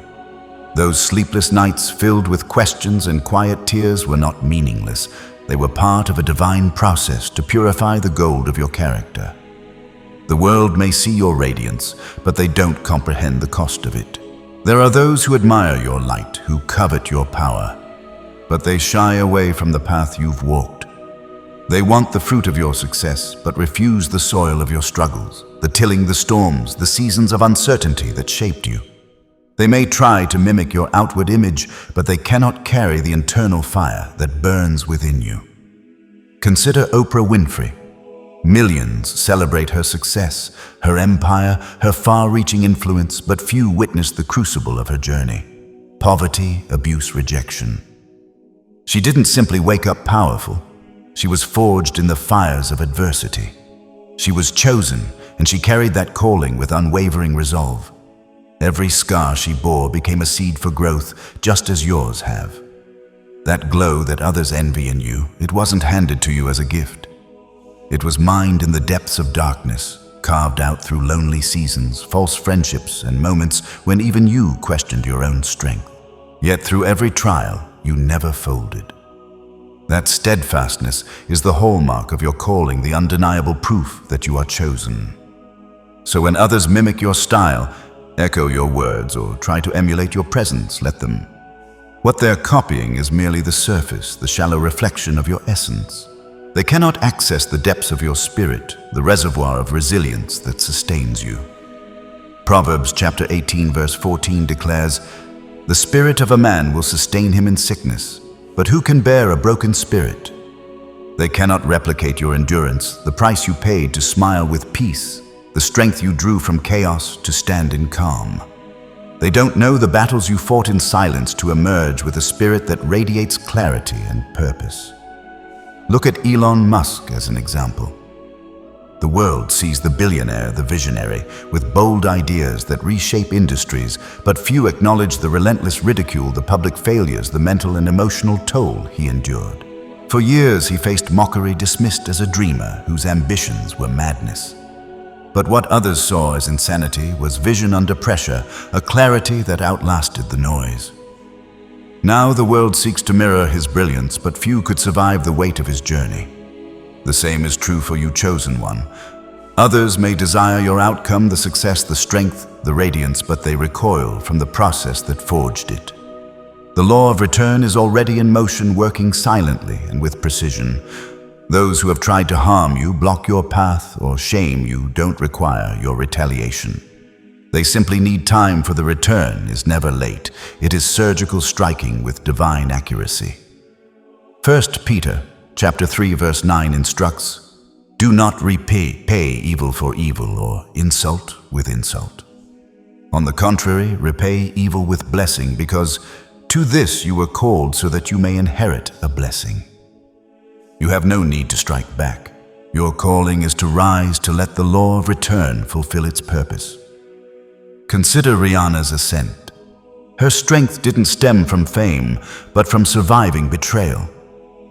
Those sleepless nights filled with questions and quiet tears were not meaningless. They were part of a divine process to purify the gold of your character. The world may see your radiance, but they don't comprehend the cost of it. There are those who admire your light, who covet your power, but they shy away from the path you've walked. They want the fruit of your success, but refuse the soil of your struggles, the tilling, the storms, the seasons of uncertainty that shaped you. They may try to mimic your outward image, but they cannot carry the internal fire that burns within you. Consider Oprah Winfrey. Millions celebrate her success, her empire, her far-reaching influence, but few witness the crucible of her journey. Poverty, abuse, rejection. She didn't simply wake up powerful. She was forged in the fires of adversity. She was chosen, and she carried that calling with unwavering resolve. Every scar she bore became a seed for growth, just as yours have. That glow that others envy in you, it wasn't handed to you as a gift. It was mined in the depths of darkness, carved out through lonely seasons, false friendships, and moments when even you questioned your own strength. Yet through every trial, you never folded. That steadfastness is the hallmark of your calling, the undeniable proof that you are chosen. So when others mimic your style, echo your words, or try to emulate your presence, let them. What they're copying is merely the surface, the shallow reflection of your essence. They cannot access the depths of your spirit, the reservoir of resilience that sustains you. Proverbs chapter 18 verse 14 declares, "The spirit of a man will sustain him in sickness, but who can bear a broken spirit?" They cannot replicate your endurance, the price you paid to smile with peace, the strength you drew from chaos to stand in calm. They don't know the battles you fought in silence to emerge with a spirit that radiates clarity and purpose. Look at Elon Musk as an example. The world sees the billionaire, the visionary, with bold ideas that reshape industries, but few acknowledge the relentless ridicule, the public failures, the mental and emotional toll he endured. For years he faced mockery, dismissed as a dreamer whose ambitions were madness. But what others saw as insanity was vision under pressure, a clarity that outlasted the noise. Now the world seeks to mirror his brilliance, but few could survive the weight of his journey. The same is true for you, chosen one. Others may desire your outcome, the success, the strength, the radiance, but they recoil from the process that forged it. The law of return is already in motion, working silently and with precision. Those who have tried to harm you, block your path, or shame you don't require your retaliation. They simply need time, for the return is never late. It is surgical, striking with divine accuracy. 1 Peter chapter 3 verse 9 instructs, "Do not repay evil for evil or insult with insult. On the contrary, repay evil with blessing, because to this you were called, so that you may inherit a blessing." You have no need to strike back. Your calling is to rise, to let the law of return fulfill its purpose. Consider Rihanna's ascent. Her strength didn't stem from fame, but from surviving betrayal,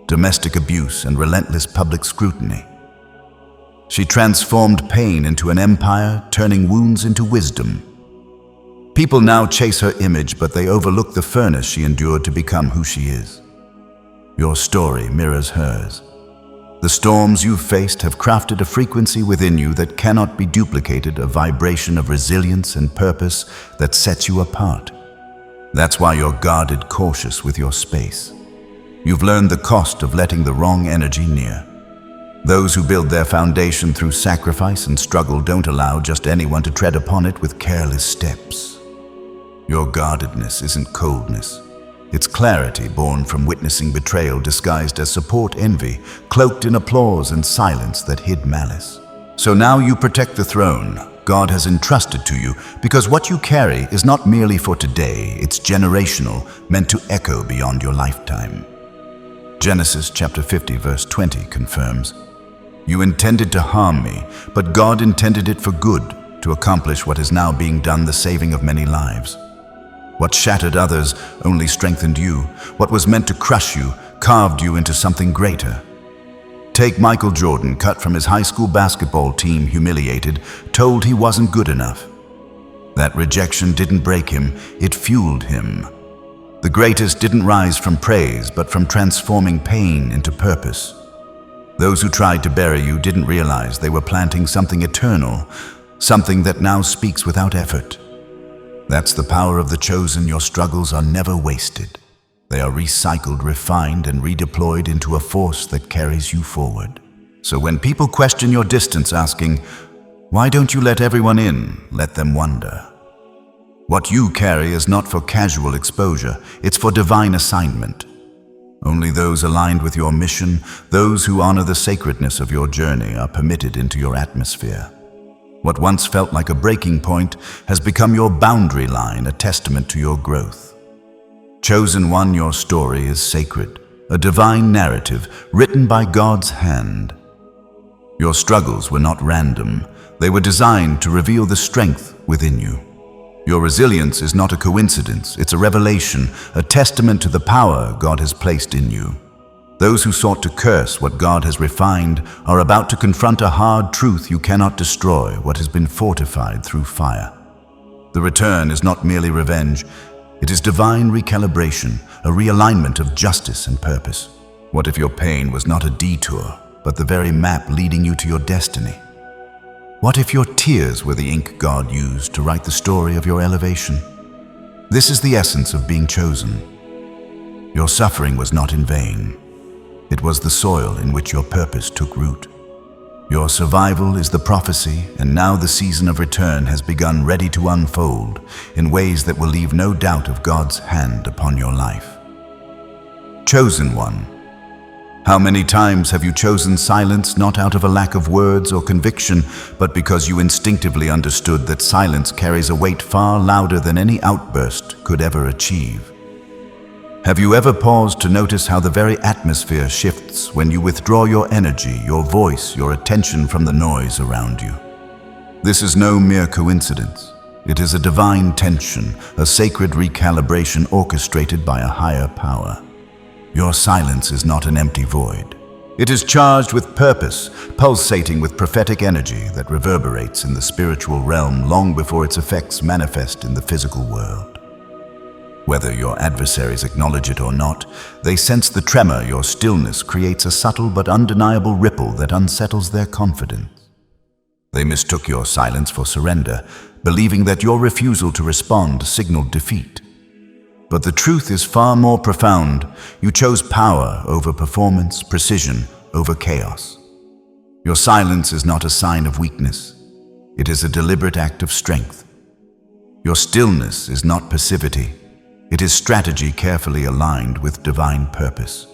domestic abuse, and relentless public scrutiny. She transformed pain into an empire, turning wounds into wisdom. People now chase her image, but they overlook the furnace she endured to become who she is. Your story mirrors hers. The storms you've faced have crafted a frequency within you that cannot be duplicated, a vibration of resilience and purpose that sets you apart. That's why you're guarded, cautious with your space. You've learned the cost of letting the wrong energy near. Those who build their foundation through sacrifice and struggle don't allow just anyone to tread upon it with careless steps. Your guardedness isn't coldness. It's clarity born from witnessing betrayal disguised as support, envy, cloaked in applause and silence that hid malice. So now you protect the throne God has entrusted to you, because what you carry is not merely for today, it's generational, meant to echo beyond your lifetime. Genesis chapter 50 verse 20 confirms, "You intended to harm me, but God intended it for good, to accomplish what is now being done, the saving of many lives." What shattered others only strengthened you. What was meant to crush you carved you into something greater. Take Michael Jordan, cut from his high school basketball team, humiliated, told he wasn't good enough. That rejection didn't break him, it fueled him. The greatest didn't rise from praise, but from transforming pain into purpose. Those who tried to bury you didn't realize they were planting something eternal, something that now speaks without effort. That's the power of the chosen. Your struggles are never wasted. They are recycled, refined, and redeployed into a force that carries you forward. So when people question your distance, asking, "Why don't you let everyone in?" let them wonder. What you carry is not for casual exposure, it's for divine assignment. Only those aligned with your mission, those who honor the sacredness of your journey, are permitted into your atmosphere. What once felt like a breaking point has become your boundary line, a testament to your growth. Chosen one, your story is sacred, a divine narrative written by God's hand. Your struggles were not random. They were designed to reveal the strength within you. Your resilience is not a coincidence, it's a revelation, a testament to the power God has placed in you. Those who sought to curse what God has refined are about to confront a hard truth: you cannot destroy what has been fortified through fire. The return is not merely revenge, it is divine recalibration, a realignment of justice and purpose. What if your pain was not a detour, but the very map leading you to your destiny? What if your tears were the ink God used to write the story of your elevation? This is the essence of being chosen. Your suffering was not in vain. It was the soil in which your purpose took root. Your survival is the prophecy, and now the season of return has begun, ready to unfold in ways that will leave no doubt of God's hand upon your life. Chosen one, how many times have you chosen silence, not out of a lack of words or conviction, but because you instinctively understood that silence carries a weight far louder than any outburst could ever achieve? Have you ever paused to notice how the very atmosphere shifts when you withdraw your energy, your voice, your attention from the noise around you? This is no mere coincidence. It is a divine tension, a sacred recalibration orchestrated by a higher power. Your silence is not an empty void. It is charged with purpose, pulsating with prophetic energy that reverberates in the spiritual realm long before its effects manifest in the physical world. Whether your adversaries acknowledge it or not, they sense the tremor your stillness creates, a subtle but undeniable ripple that unsettles their confidence. They mistook your silence for surrender, believing that your refusal to respond signaled defeat. But the truth is far more profound. You chose power over performance, precision over chaos. Your silence is not a sign of weakness. It is a deliberate act of strength. Your stillness is not passivity. It is strategy carefully aligned with divine purpose.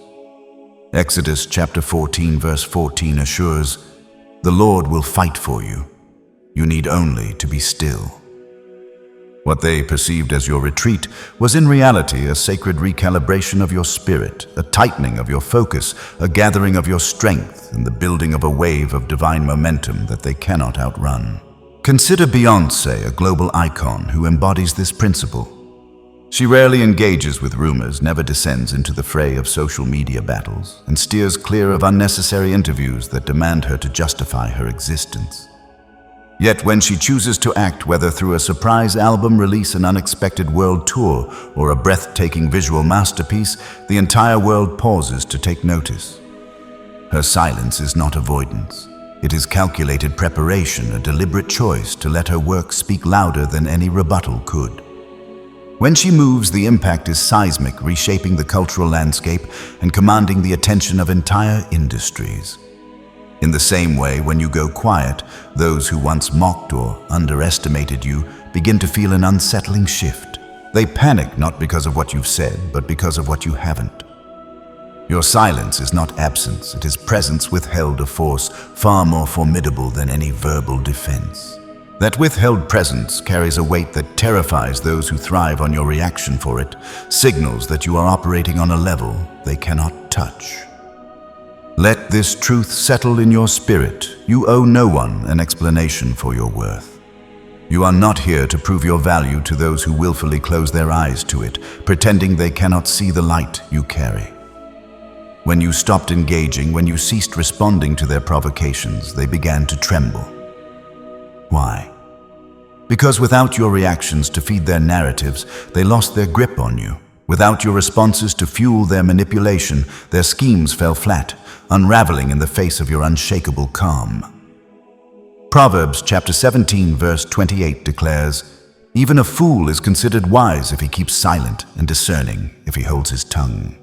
Exodus chapter 14 verse 14 assures, "The Lord will fight for you. You need only to be still." What they perceived as your retreat was in reality a sacred recalibration of your spirit, a tightening of your focus, a gathering of your strength, and the building of a wave of divine momentum that they cannot outrun. Consider Beyoncé, a global icon who embodies this principle. She rarely engages with rumors, never descends into the fray of social media battles, and steers clear of unnecessary interviews that demand her to justify her existence. Yet when she chooses to act, whether through a surprise album release, an unexpected world tour, or a breathtaking visual masterpiece, the entire world pauses to take notice. Her silence is not avoidance. It is calculated preparation, a deliberate choice to let her work speak louder than any rebuttal could. When she moves, the impact is seismic, reshaping the cultural landscape and commanding the attention of entire industries. In the same way, when you go quiet, those who once mocked or underestimated you begin to feel an unsettling shift. They panic not because of what you've said, but because of what you haven't. Your silence is not absence, it is presence withheld, a force far more formidable than any verbal defense. That withheld presence carries a weight that terrifies those who thrive on your reaction for it, signals that you are operating on a level they cannot touch. Let this truth settle in your spirit. You owe no one an explanation for your worth. You are not here to prove your value to those who willfully close their eyes to it, pretending they cannot see the light you carry. When you stopped engaging, when you ceased responding to their provocations, they began to tremble. Why? Because without your reactions to feed their narratives, they lost their grip on you. Without your responses to fuel their manipulation, their schemes fell flat, unraveling in the face of your unshakable calm. Proverbs chapter 17 verse 28 declares, "Even a fool is considered wise if he keeps silent, and discerning if he holds his tongue."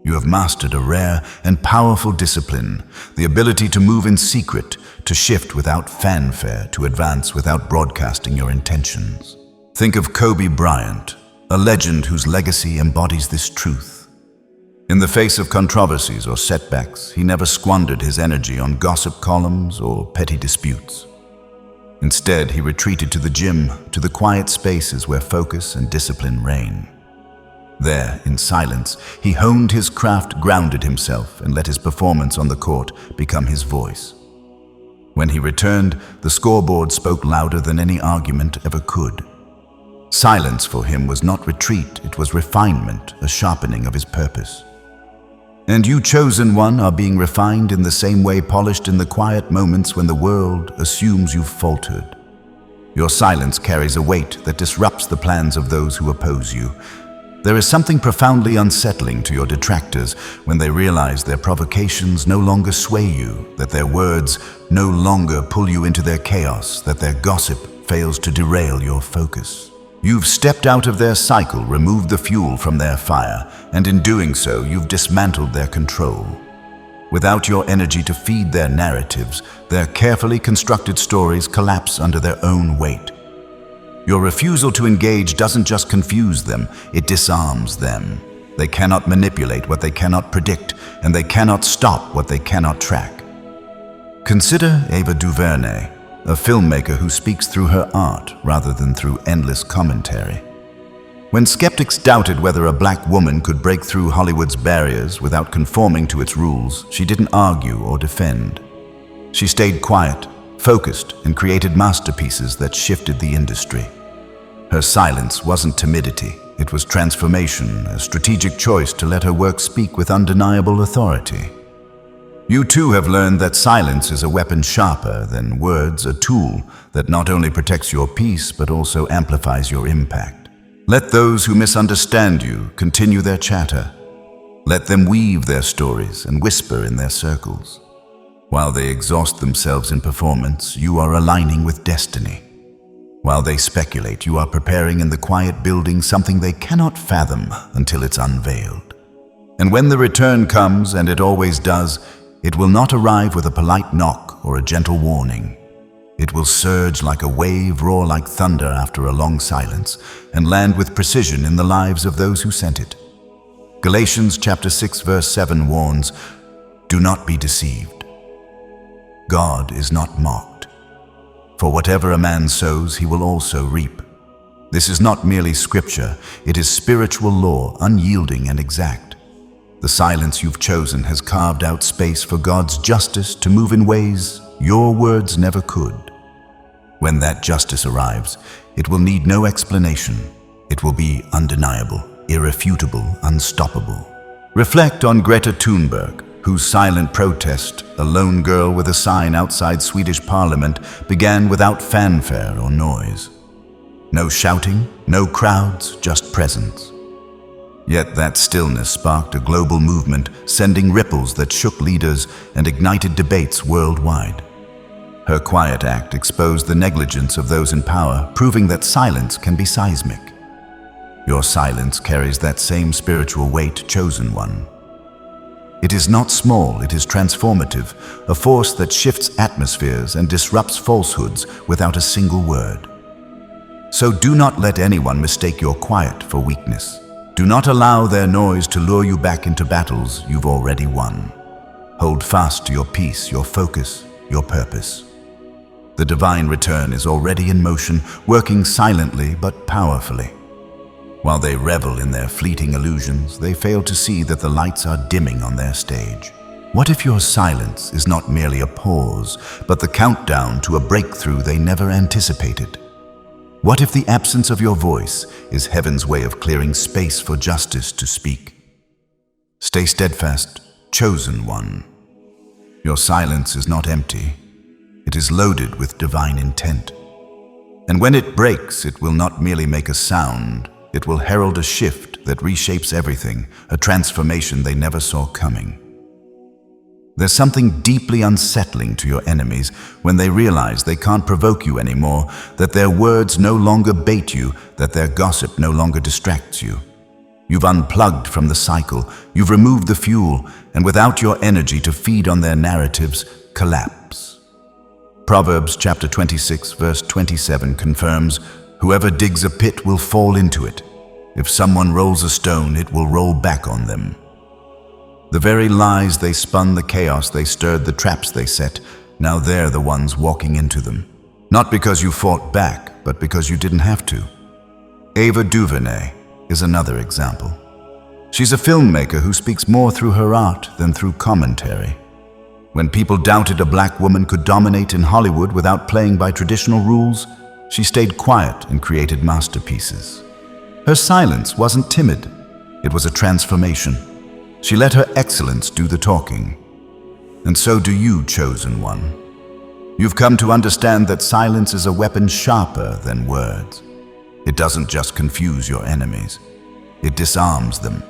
You have mastered a rare and powerful discipline, the ability to move in secret, to shift without fanfare, to advance without broadcasting your intentions. Think of Kobe Bryant, a legend whose legacy embodies this truth. In the face of controversies or setbacks, he never squandered his energy on gossip columns or petty disputes. Instead, he retreated to the gym, to the quiet spaces where focus and discipline reign. There, in silence, he honed his craft, grounded himself, and let his performance on the court become his voice. When he returned, the scoreboard spoke louder than any argument ever could. Silence for him was not retreat, it was refinement, a sharpening of his purpose. And you, chosen one, are being refined in the same way, polished in the quiet moments when the world assumes you've faltered. Your silence carries a weight that disrupts the plans of those who oppose you. There is something profoundly unsettling to your detractors when they realize their provocations no longer sway you, that their words no longer pull you into their chaos, that their gossip fails to derail your focus. You've stepped out of their cycle, removed the fuel from their fire, and in doing so, you've dismantled their control. Without your energy to feed their narratives, their carefully constructed stories collapse under their own weight. Your refusal to engage doesn't just confuse them, it disarms them. They cannot manipulate what they cannot predict, and they cannot stop what they cannot track. Consider Ava DuVernay, a filmmaker who speaks through her art rather than through endless commentary. When skeptics doubted whether a black woman could break through Hollywood's barriers without conforming to its rules, she didn't argue or defend. She stayed quiet, focused, and created masterpieces that shifted the industry. Her silence wasn't timidity, It was transformation, a strategic choice to let her work speak with undeniable authority. You too have learned that silence is a weapon sharper than words, a tool that not only protects your peace but also amplifies your impact. Let those who misunderstand you continue their chatter. Let them weave their stories and whisper in their circles. While they exhaust themselves in performance, you are aligning with destiny. While they speculate, you are preparing in the quiet building something they cannot fathom until it's unveiled. And when the return comes, and it always does, it will not arrive with a polite knock or a gentle warning. It will surge like a wave, roar like thunder after a long silence, and land with precision in the lives of those who sent it. Galatians chapter 6 verse 7 warns, "Do not be deceived. God is not mocked. For whatever a man sows, he will also reap." This is not merely scripture, it is spiritual law, unyielding and exact. The silence you've chosen has carved out space for God's justice to move in ways your words never could. When that justice arrives, it will need no explanation. It will be undeniable, irrefutable, unstoppable. Reflect on Greta Thunberg, whose silent protest, a lone girl with a sign outside Swedish Parliament, began without fanfare or noise. No shouting, no crowds, just presence. Yet that stillness sparked a global movement, sending ripples that shook leaders and ignited debates worldwide. Her quiet act exposed the negligence of those in power, proving that silence can be seismic. Your silence carries that same spiritual weight, chosen one. It is not small, it is transformative, a force that shifts atmospheres and disrupts falsehoods without a single word. So do not let anyone mistake your quiet for weakness. Do not allow their noise to lure you back into battles you've already won. Hold fast to your peace, your focus, your purpose. The divine return is already in motion, working silently but powerfully. While they revel in their fleeting illusions, they fail to see that the lights are dimming on their stage. What if your silence is not merely a pause, but the countdown to a breakthrough they never anticipated? What if the absence of your voice is heaven's way of clearing space for justice to speak? Stay steadfast, chosen one. Your silence is not empty. It is loaded with divine intent. And when it breaks, it will not merely make a sound. It will herald a shift that reshapes everything, a transformation they never saw coming. There's something deeply unsettling to your enemies when they realize they can't provoke you anymore, that their words no longer bait you, that their gossip no longer distracts you. You've unplugged from the cycle, you've removed the fuel, and without your energy to feed on their narratives, collapse. Proverbs chapter 26 verse 27 confirms, "Whoever digs a pit will fall into it. If someone rolls a stone, it will roll back on them." The very lies they spun, the chaos they stirred, the traps they set, now they're the ones walking into them. Not because you fought back, but because you didn't have to. Ava DuVernay is another example. She's a filmmaker who speaks more through her art than through commentary. When people doubted a black woman could dominate in Hollywood without playing by traditional rules, she stayed quiet and created masterpieces. Her silence wasn't timid, it was a transformation. She let her excellence do the talking. And so do you, chosen one. You've come to understand that silence is a weapon sharper than words. It doesn't just confuse your enemies, it disarms them.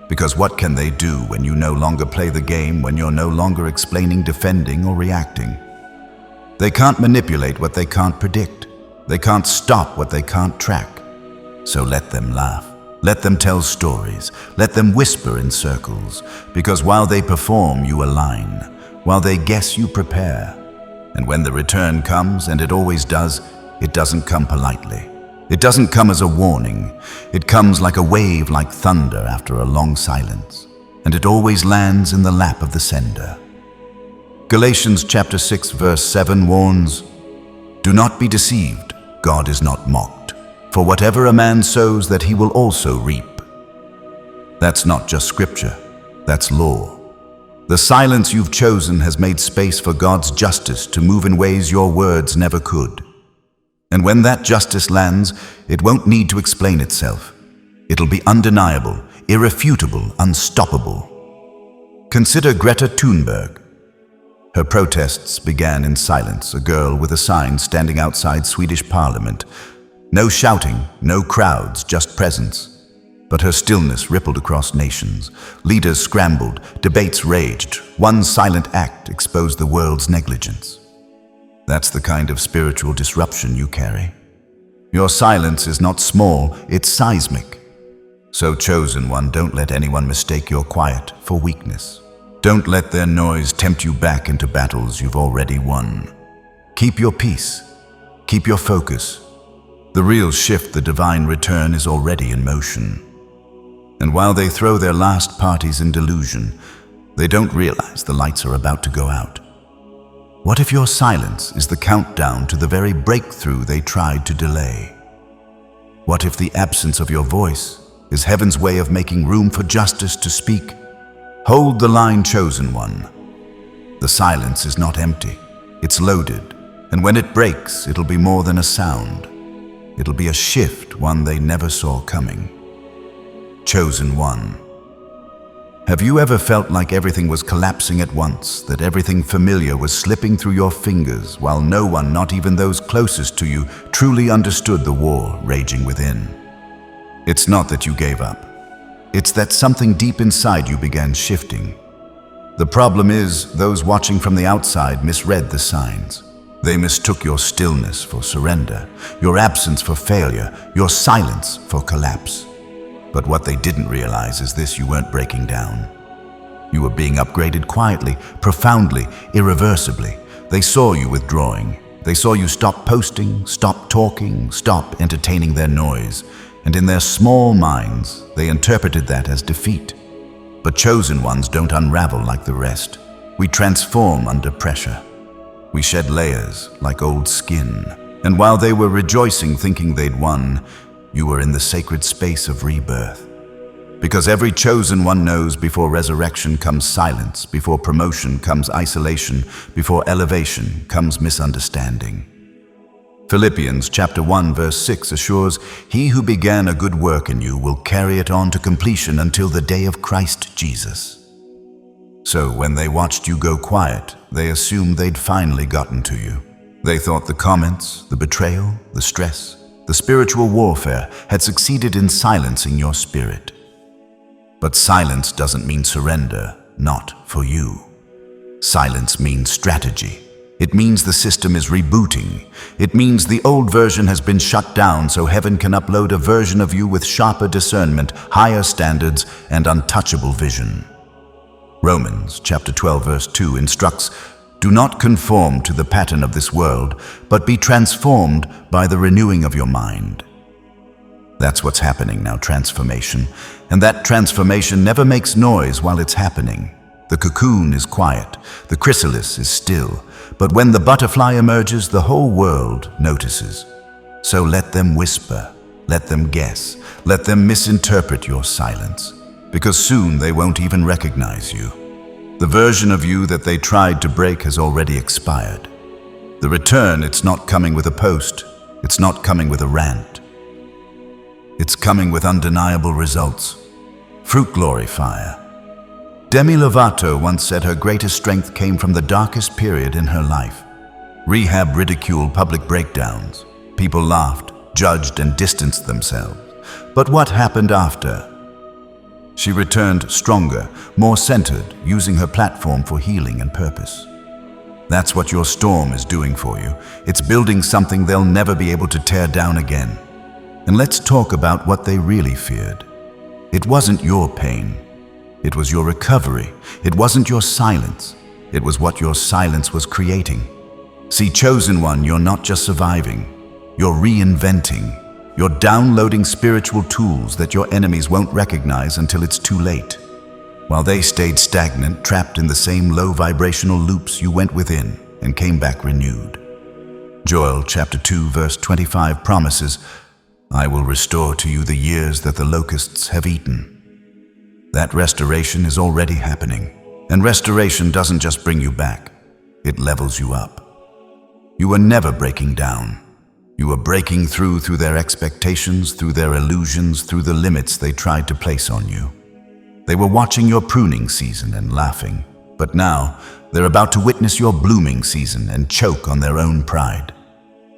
Because what can they do when you no longer play the game, when you're no longer explaining, defending, or reacting? They can't manipulate what they can't predict. They can't stop what they can't track. So let them laugh. Let them tell stories. Let them whisper in circles. Because while they perform, you align. While they guess, you prepare. And when the return comes, and it always does, it doesn't come politely. It doesn't come as a warning. It comes like a wave, like thunder after a long silence. And it always lands in the lap of the sender. Galatians chapter 6 verse 7 warns, "Do not be deceived. God is not mocked. For whatever a man sows, that he will also reap." That's not just scripture, that's law. The silence you've chosen has made space for God's justice to move in ways your words never could. And when that justice lands, it won't need to explain itself. It'll be undeniable, irrefutable, unstoppable. Consider Greta Thunberg. Her protests began in silence, a girl with a sign standing outside Swedish Parliament. No shouting, no crowds, just presence. But her stillness rippled across nations. Leaders scrambled, debates raged. One silent act exposed the world's negligence. That's the kind of spiritual disruption you carry. Your silence is not small, it's seismic. So, chosen one, don't let anyone mistake your quiet for weakness. Don't let their noise tempt you back into battles you've already won. Keep your peace. Keep your focus. The real shift, the divine return, is already in motion. And while they throw their last parties in delusion, they don't realize the lights are about to go out. What if your silence is the countdown to the very breakthrough they tried to delay? What if the absence of your voice is heaven's way of making room for justice to speak? Hold the line, chosen one. The silence is not empty, it's loaded, and when it breaks, it'll be more than a sound. It'll be a shift, one they never saw coming. Chosen one. Have you ever felt like everything was collapsing at once, that everything familiar was slipping through your fingers, while no one, not even those closest to you, truly understood the war raging within? It's not that you gave up. It's that something deep inside you began shifting. The problem is, those watching from the outside misread the signs. They mistook your stillness for surrender, your absence for failure, your silence for collapse. But what they didn't realize is this: you weren't breaking down. You were being upgraded quietly, profoundly, irreversibly. They saw you withdrawing. They saw you stop posting, stop talking, stop entertaining their noise. And in their small minds, they interpreted that as defeat. But chosen ones don't unravel like the rest. We transform under pressure. We shed layers like old skin. And while they were rejoicing, thinking they'd won, you were in the sacred space of rebirth. Because every chosen one knows before resurrection comes silence, before promotion comes isolation, before elevation comes misunderstanding. Philippians chapter 1 verse 6 assures, "He who began a good work in you will carry it on to completion until the day of Christ Jesus." So when they watched you go quiet, they assumed they'd finally gotten to you. They thought the comments, the betrayal, the stress, the spiritual warfare had succeeded in silencing your spirit. But silence doesn't mean surrender, not for you. Silence means strategy. It means the system is rebooting. It means the old version has been shut down so heaven can upload a version of you with sharper discernment, higher standards, and untouchable vision. Romans chapter 12 verse 2 instructs, "Do not conform to the pattern of this world, but be transformed by the renewing of your mind." That's what's happening now, transformation. And that transformation never makes noise while it's happening. The cocoon is quiet, the chrysalis is still, but when the butterfly emerges, the whole world notices. So let them whisper, let them guess, let them misinterpret your silence, because soon they won't even recognize you. The version of you that they tried to break has already expired. The return, it's not coming with a post, it's not coming with a rant. It's coming with undeniable results. Fruit glory fire. Demi Lovato once said her greatest strength came from the darkest period in her life. Rehab, ridicule, public breakdowns. People laughed, judged, and distanced themselves. But what happened after? She returned stronger, more centered, using her platform for healing and purpose. That's what your storm is doing for you. It's building something they'll never be able to tear down again. And let's talk about what they really feared. It wasn't your pain. It was your recovery. It wasn't your silence. It was what your silence was creating. See, chosen one, you're not just surviving. You're reinventing. You're downloading spiritual tools that your enemies won't recognize until it's too late. While they stayed stagnant, trapped in the same low vibrational loops, you went within and came back renewed. Joel chapter 2 verse 25 promises, "I will restore to you the years that the locusts have eaten." That restoration is already happening. And restoration doesn't just bring you back, it levels you up. You were never breaking down. You were breaking through their expectations, through their illusions, through the limits they tried to place on you. They were watching your pruning season and laughing, but now they're about to witness your blooming season and choke on their own pride.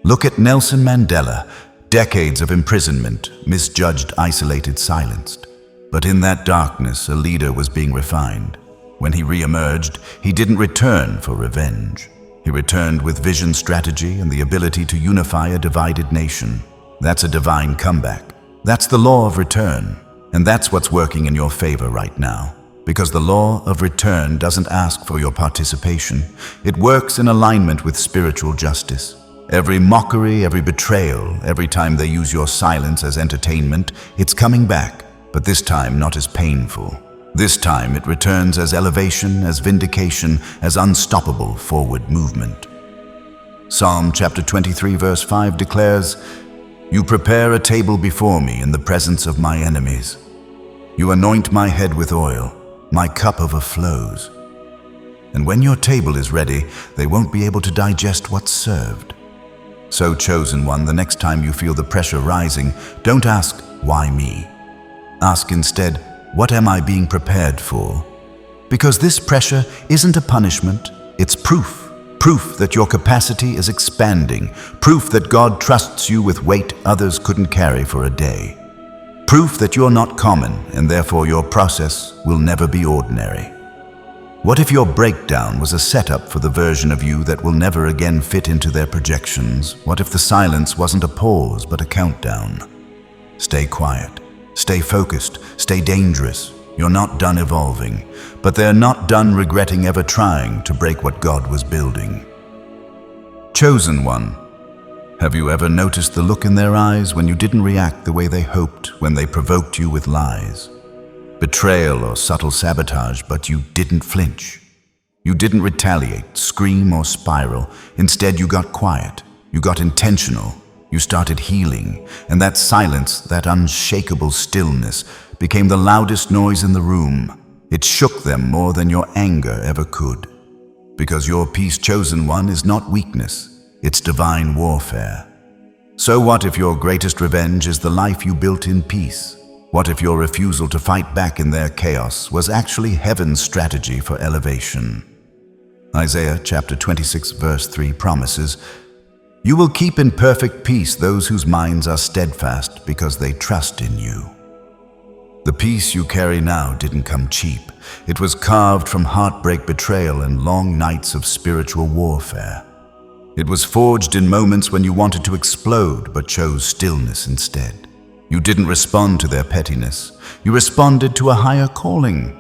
Look at Nelson Mandela, decades of imprisonment, misjudged, isolated, silenced. But in that darkness, a leader was being refined. When he re-emerged, he didn't return for revenge. He returned with vision, strategy, and the ability to unify a divided nation. That's a divine comeback. That's the law of return. And that's what's working in your favor right now. Because the law of return doesn't ask for your participation. It works in alignment with spiritual justice. Every mockery, every betrayal, every time they use your silence as entertainment, it's coming back, but this time not as painful. This time it returns as elevation, as vindication, as unstoppable forward movement. Psalm chapter 23 verse 5 declares, "You prepare a table before me in the presence of my enemies. You anoint my head with oil, my cup overflows." And when your table is ready, they won't be able to digest what's served. So, chosen one, the next time you feel the pressure rising, don't ask, "Why me?" Ask instead, "What am I being prepared for?" Because this pressure isn't a punishment, it's proof. Proof that your capacity is expanding. Proof that God trusts you with weight others couldn't carry for a day. Proof that you're not common, and therefore your process will never be ordinary. What if your breakdown was a setup for the version of you that will never again fit into their projections? What if the silence wasn't a pause, but a countdown? Stay quiet. Stay focused. Stay dangerous. You're not done evolving, but they're not done regretting ever trying to break what God was building. Chosen one, have you ever noticed the look in their eyes when you didn't react the way they hoped, when they provoked you with lies? Betrayal or subtle sabotage, but you didn't flinch. You didn't retaliate, scream, or spiral. Instead, you got quiet. You got intentional. You started healing. And that silence, that unshakable stillness, became the loudest noise in the room. It shook them more than your anger ever could. Because your peace, chosen one, is not weakness. It's divine warfare. So what if your greatest revenge is the life you built in peace? What if your refusal to fight back in their chaos was actually heaven's strategy for elevation? Isaiah chapter 26 verse 3 promises, "You will keep in perfect peace those whose minds are steadfast because they trust in you." The peace you carry now didn't come cheap. It was carved from heartbreak, betrayal, and long nights of spiritual warfare. It was forged in moments when you wanted to explode but chose stillness instead. You didn't respond to their pettiness. You responded to a higher calling.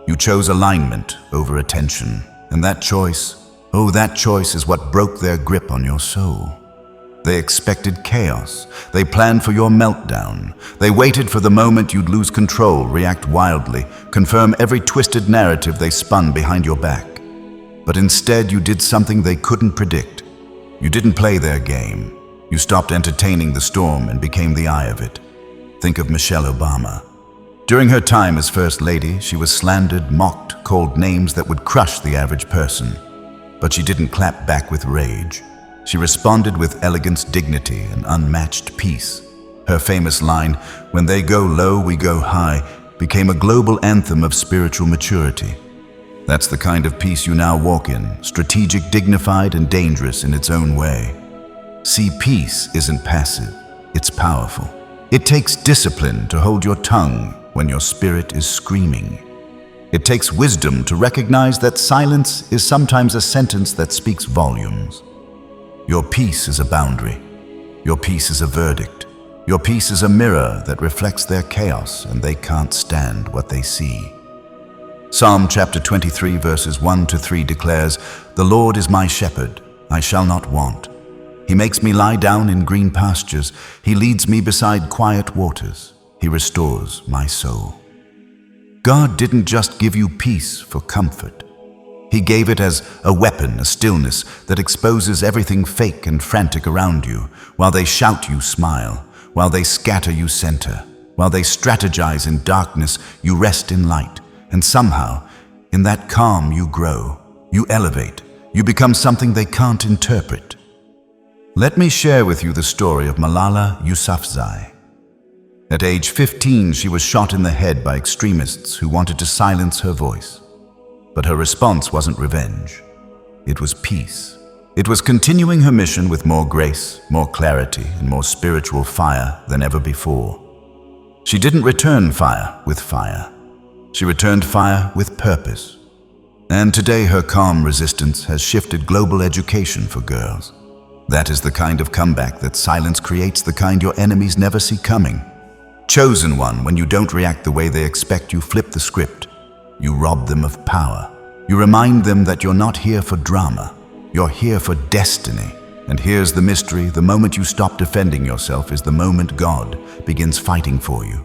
You chose alignment over attention. And that choice, that choice is what broke their grip on your soul. They expected chaos. They planned for your meltdown. They waited for the moment you'd lose control, react wildly, confirm every twisted narrative they spun behind your back. But instead, you did something they couldn't predict. You didn't play their game. You stopped entertaining the storm and became the eye of it. Think of Michelle Obama. During her time as First Lady, she was slandered, mocked, called names that would crush the average person. But she didn't clap back with rage. She responded with elegance, dignity, and unmatched peace. Her famous line, "When they go low, we go high," became a global anthem of spiritual maturity. That's the kind of peace you now walk in, strategic, dignified, and dangerous in its own way. See, peace isn't passive, it's powerful. It takes discipline to hold your tongue when your spirit is screaming. It takes wisdom to recognize that silence is sometimes a sentence that speaks volumes. Your peace is a boundary. Your peace is a verdict. Your peace is a mirror that reflects their chaos, and they can't stand what they see. Psalm chapter 23 verses 1 to 3 declares, "The Lord is my shepherd, I shall not want. He makes me lie down in green pastures. He leads me beside quiet waters. He restores my soul." God didn't just give you peace for comfort. He gave it as a weapon, a stillness that exposes everything fake and frantic around you. While they shout, you smile. While they scatter, you center. While they strategize in darkness, you rest in light. And somehow, in that calm, you grow. You elevate. You become something they can't interpret. Let me share with you the story of Malala Yousafzai. At age 15, she was shot in the head by extremists who wanted to silence her voice. But her response wasn't revenge. It was peace. It was continuing her mission with more grace, more clarity, and more spiritual fire than ever before. She didn't return fire with fire. She returned fire with purpose. And today her calm resistance has shifted global education for girls. That is the kind of comeback that silence creates, the kind your enemies never see coming. Chosen one, when you don't react the way they expect, you flip the script. You rob them of power. You remind them that you're not here for drama. You're here for destiny. And here's the mystery: the moment you stop defending yourself is the moment God begins fighting for you.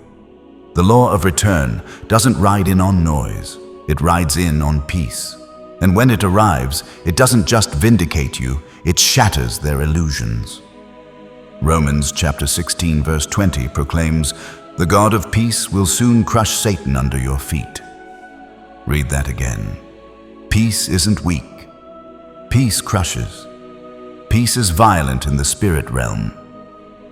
The law of return doesn't ride in on noise. It rides in on peace. And when it arrives, it doesn't just vindicate you, it shatters their illusions. Romans chapter 16 verse 20 proclaims, "The God of peace will soon crush Satan under your feet." Read that again. Peace isn't weak. Peace crushes. Peace is violent in the spirit realm.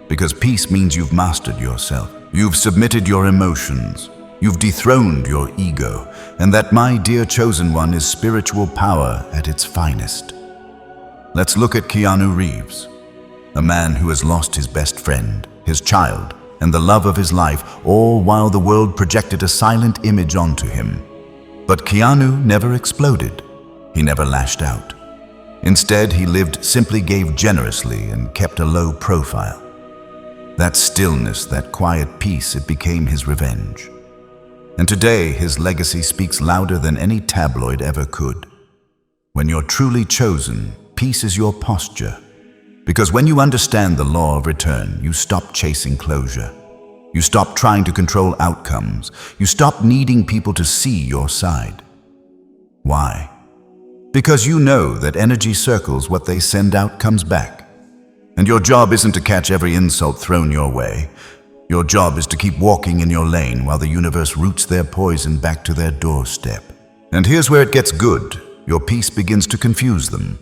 Because peace means you've mastered yourself. You've submitted your emotions. You've dethroned your ego. And that, my dear chosen one, is spiritual power at its finest. Let's look at Keanu Reeves, a man who has lost his best friend, his child, and the love of his life, all while the world projected a silent image onto him. But Keanu never exploded. He never lashed out. Instead, he lived, simply gave generously, and kept a low profile. That stillness, that quiet peace, it became his revenge. And today, his legacy speaks louder than any tabloid ever could. When you're truly chosen, peace is your posture. Because when you understand the law of return, you stop chasing closure. You stop trying to control outcomes. You stop needing people to see your side. Why? Because you know that energy circles, what they send out comes back. And your job isn't to catch every insult thrown your way. Your job is to keep walking in your lane while the universe routes their poison back to their doorstep. And here's where it gets good. Your peace begins to confuse them.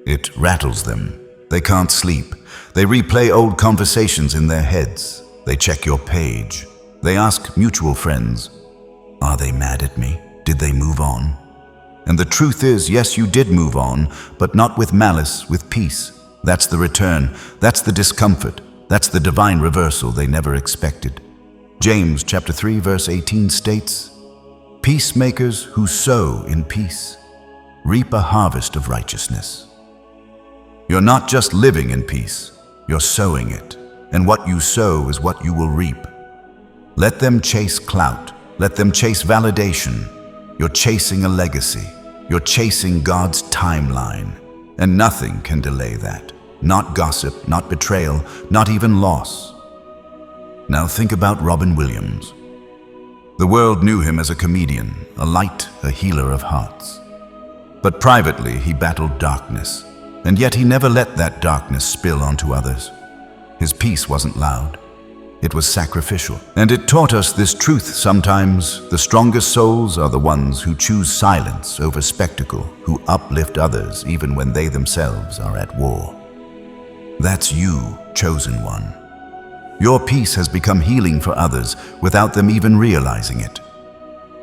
It rattles them. They can't sleep. They replay old conversations in their heads. They check your page. They ask mutual friends, "Are they mad at me? Did they move on?" And the truth is, yes, you did move on, but not with malice, with peace. That's the return. That's the discomfort. That's the divine reversal they never expected. James chapter 3 verse 18 states, "Peacemakers who sow in peace reap a harvest of righteousness." You're not just living in peace, you're sowing it. And what you sow is what you will reap. Let them chase clout. Let them chase validation. You're chasing a legacy. You're chasing God's timeline. And nothing can delay that. Not gossip, not betrayal, not even loss. Now think about Robin Williams. The world knew him as a comedian, a light, a healer of hearts. But privately, he battled darkness. And yet he never let that darkness spill onto others. His peace wasn't loud. It was sacrificial. And it taught us this truth sometimes: the strongest souls are the ones who choose silence over spectacle, who uplift others even when they themselves are at war. That's you, chosen one. Your peace has become healing for others without them even realizing it.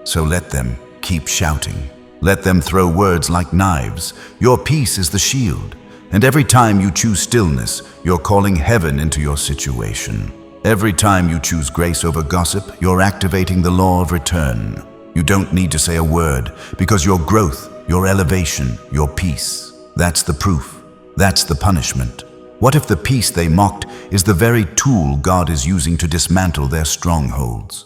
So let them keep shouting. Let them throw words like knives. Your peace is the shield. And every time you choose stillness, you're calling heaven into your situation. Every time you choose grace over gossip, you're activating the law of return. You don't need to say a word, because your growth, your elevation, your peace, that's the proof. That's the punishment. What if the peace they mocked is the very tool God is using to dismantle their strongholds?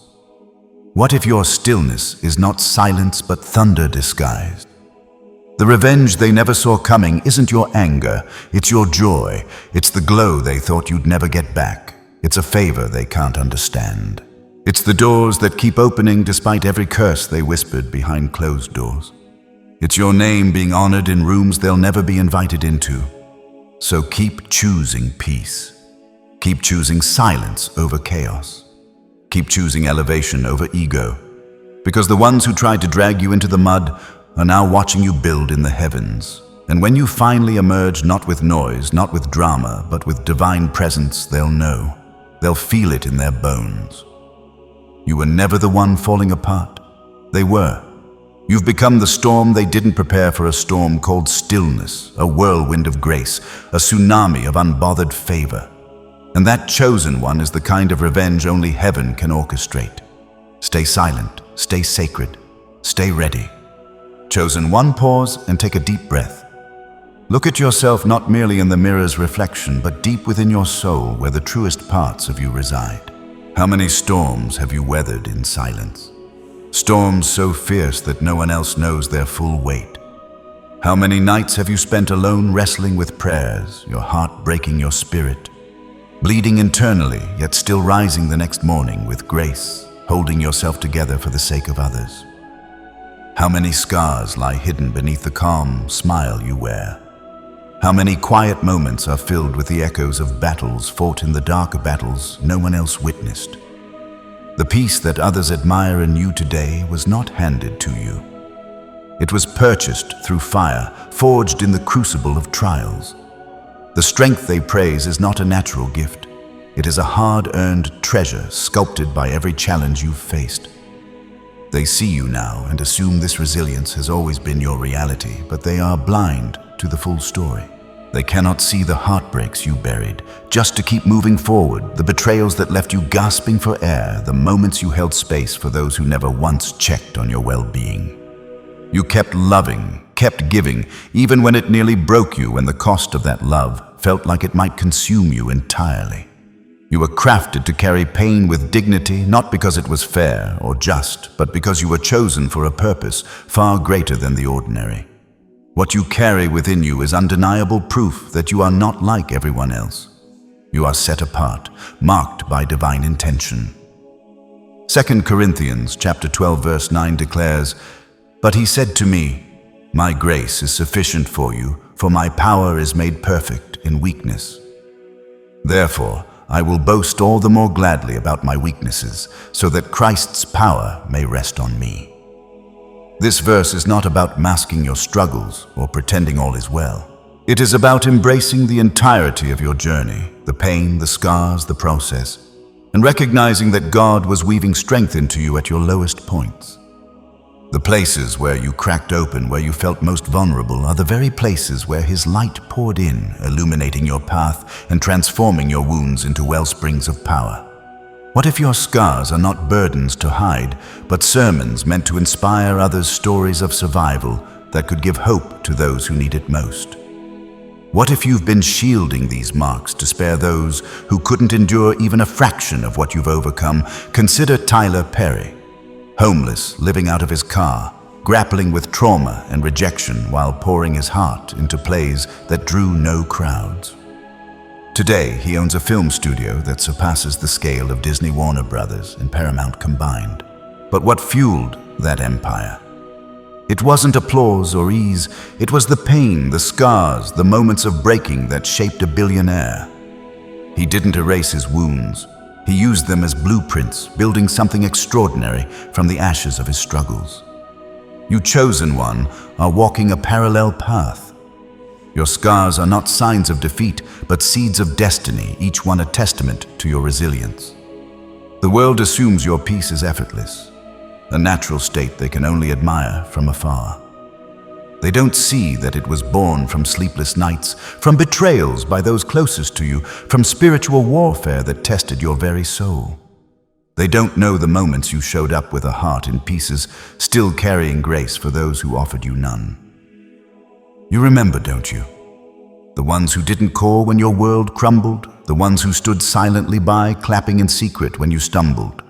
What if your stillness is not silence but thunder disguised? The revenge they never saw coming isn't your anger, it's your joy. It's the glow they thought you'd never get back. It's a favor they can't understand. It's the doors that keep opening despite every curse they whispered behind closed doors. It's your name being honored in rooms they'll never be invited into. So keep choosing peace. Keep choosing silence over chaos. Keep choosing elevation over ego. Because the ones who tried to drag you into the mud are now watching you build in the heavens. And when you finally emerge, not with noise, not with drama, but with divine presence, they'll know. They'll feel it in their bones. You were never the one falling apart. They were. You've become the storm they didn't prepare for, a storm called stillness, a whirlwind of grace, a tsunami of unbothered favor. And that chosen one is the kind of revenge only heaven can orchestrate. Stay silent, stay sacred, stay ready. Chosen one, pause and take a deep breath. Look at yourself not merely in the mirror's reflection, but deep within your soul where the truest parts of you reside. How many storms have you weathered in silence? Storms so fierce that no one else knows their full weight. How many nights have you spent alone wrestling with prayers, your heart breaking your spirit, bleeding internally, yet still rising the next morning with grace, holding yourself together for the sake of others? How many scars lie hidden beneath the calm smile you wear? How many quiet moments are filled with the echoes of battles fought in the darker battles no one else witnessed? The peace that others admire in you today was not handed to you. It was purchased through fire, forged in the crucible of trials. The strength they praise is not a natural gift. It is a hard-earned treasure sculpted by every challenge you've faced. They see you now and assume this resilience has always been your reality, but they are blind to the full story. They cannot see the heartbreaks you buried, just to keep moving forward, the betrayals that left you gasping for air, the moments you held space for those who never once checked on your well-being. You kept loving, kept giving, even when it nearly broke you, and the cost of that love felt like it might consume you entirely. You were crafted to carry pain with dignity, not because it was fair or just, but because you were chosen for a purpose far greater than the ordinary. What you carry within you is undeniable proof that you are not like everyone else. You are set apart, marked by divine intention. 2 Corinthians chapter 12 verse 9 declares, "But he said to me, my grace is sufficient for you, for my power is made perfect in weakness. Therefore, I will boast all the more gladly about my weaknesses, so that Christ's power may rest on me." This verse is not about masking your struggles or pretending all is well. It is about embracing the entirety of your journey, the pain, the scars, the process, and recognizing that God was weaving strength into you at your lowest points. The places where you cracked open, where you felt most vulnerable, are the very places where His light poured in, illuminating your path and transforming your wounds into wellsprings of power. What if your scars are not burdens to hide, but sermons meant to inspire others' stories of survival that could give hope to those who need it most? What if you've been shielding these marks to spare those who couldn't endure even a fraction of what you've overcome? Consider Tyler Perry, homeless, living out of his car, grappling with trauma and rejection while pouring his heart into plays that drew no crowds. Today, he owns a film studio that surpasses the scale of Disney, Warner Brothers, and Paramount combined. But what fueled that empire? It wasn't applause or ease. It was the pain, the scars, the moments of breaking that shaped a billionaire. He didn't erase his wounds. He used them as blueprints, building something extraordinary from the ashes of his struggles. You chosen one are walking a parallel path. Your scars are not signs of defeat, but seeds of destiny, each one a testament to your resilience. The world assumes your peace is effortless, a natural state they can only admire from afar. They don't see that it was born from sleepless nights, from betrayals by those closest to you, from spiritual warfare that tested your very soul. They don't know the moments you showed up with a heart in pieces, still carrying grace for those who offered you none. You remember, don't you? The ones who didn't call when your world crumbled, the ones who stood silently by, clapping in secret when you stumbled.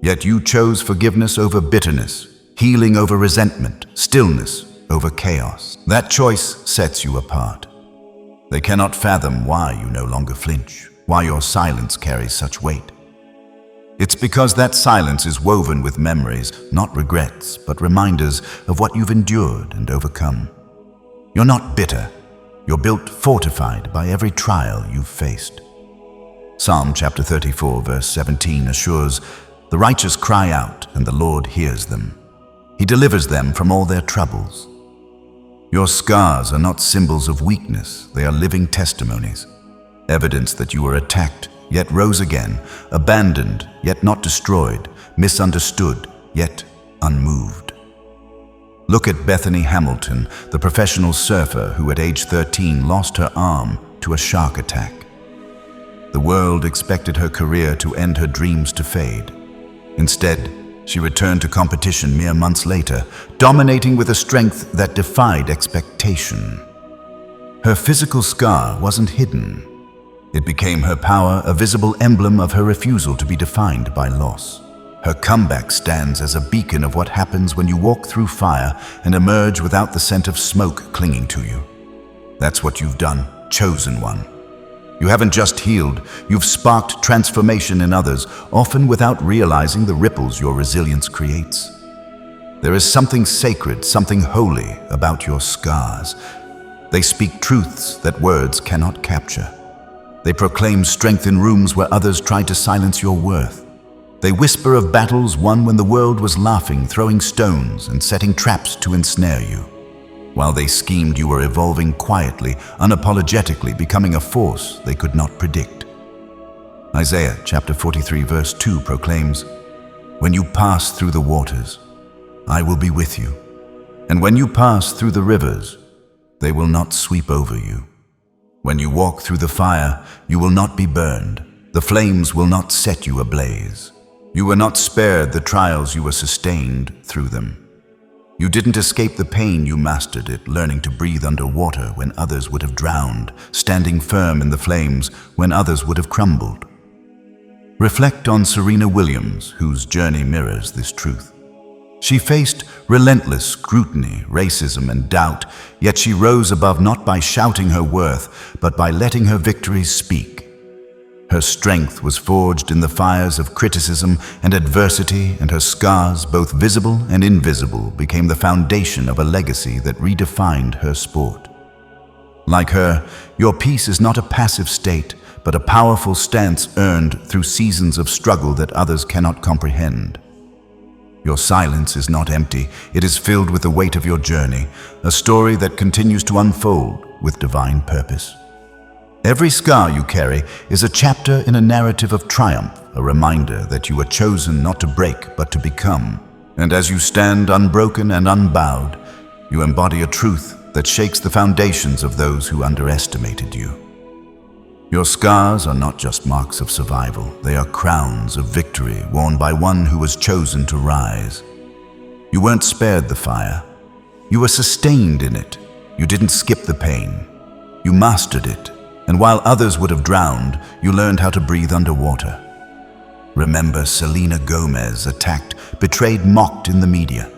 Yet you chose forgiveness over bitterness, healing over resentment, stillness over chaos. That choice sets you apart. They cannot fathom why you no longer flinch, why your silence carries such weight. It's because that silence is woven with memories, not regrets, but reminders of what you've endured and overcome. You're not bitter. You're built fortified by every trial you've faced. Psalm chapter 34 verse 17 assures, "The righteous cry out, and the Lord hears them. He delivers them from all their troubles." Your scars are not symbols of weakness, they are living testimonies. Evidence that you were attacked, yet rose again, abandoned, yet not destroyed, misunderstood, yet unmoved. Look at Bethany Hamilton, the professional surfer who at age 13 lost her arm to a shark attack. The world expected her career to end, her dreams to fade. Instead, she returned to competition mere months later, dominating with a strength that defied expectation. Her physical scar wasn't hidden. It became her power, a visible emblem of her refusal to be defined by loss. Her comeback stands as a beacon of what happens when you walk through fire and emerge without the scent of smoke clinging to you. That's what you've done, chosen one. You haven't just healed, you've sparked transformation in others, often without realizing the ripples your resilience creates. There is something sacred, something holy about your scars. They speak truths that words cannot capture. They proclaim strength in rooms where others tried to silence your worth. They whisper of battles won when the world was laughing, throwing stones, and setting traps to ensnare you. While they schemed, you were evolving quietly, unapologetically, becoming a force they could not predict. Isaiah chapter 43 verse 2 proclaims, "When you pass through the waters, I will be with you. And when you pass through the rivers, they will not sweep over you. When you walk through the fire, you will not be burned. The flames will not set you ablaze. You were not spared the trials, you were sustained through them. You didn't escape the pain, you mastered it, learning to breathe underwater when others would have drowned, standing firm in the flames when others would have crumbled." Reflect on Serena Williams, whose journey mirrors this truth. She faced relentless scrutiny, racism, and doubt, yet she rose above not by shouting her worth, but by letting her victories speak. Her strength was forged in the fires of criticism and adversity, and her scars, both visible and invisible, became the foundation of a legacy that redefined her sport. Like her, your peace is not a passive state, but a powerful stance earned through seasons of struggle that others cannot comprehend. Your silence is not empty, it is filled with the weight of your journey, a story that continues to unfold with divine purpose. Every scar you carry is a chapter in a narrative of triumph, a reminder that you were chosen not to break but to become. And as you stand unbroken and unbowed, you embody a truth that shakes the foundations of those who underestimated you. Your scars are not just marks of survival, they are crowns of victory worn by one who was chosen to rise. You weren't spared the fire. You were sustained in it. You didn't skip the pain. You mastered it. And while others would have drowned, you learned how to breathe underwater. Remember Selena Gomez, attacked, betrayed, mocked in the media.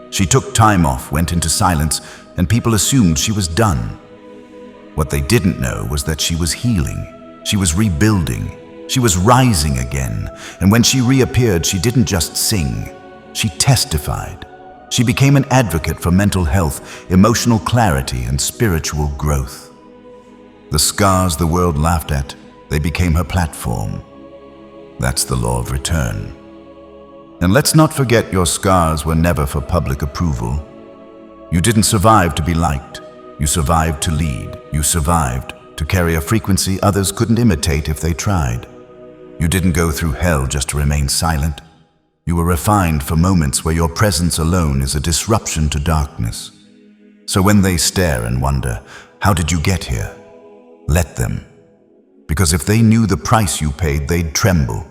She took time off, went into silence, and people assumed she was done. What they didn't know was that she was healing. She was rebuilding. She was rising again. And when she reappeared, she didn't just sing. She testified. She became an advocate for mental health, emotional clarity, and spiritual growth. The scars the world laughed at, they became her platform. That's the law of return. And let's not forget, your scars were never for public approval. You didn't survive to be liked. You survived to lead. You survived to carry a frequency others couldn't imitate if they tried. You didn't go through hell just to remain silent. You were refined for moments where your presence alone is a disruption to darkness. So when they stare and wonder, how did you get here? Let them. Because if they knew the price you paid, they'd tremble.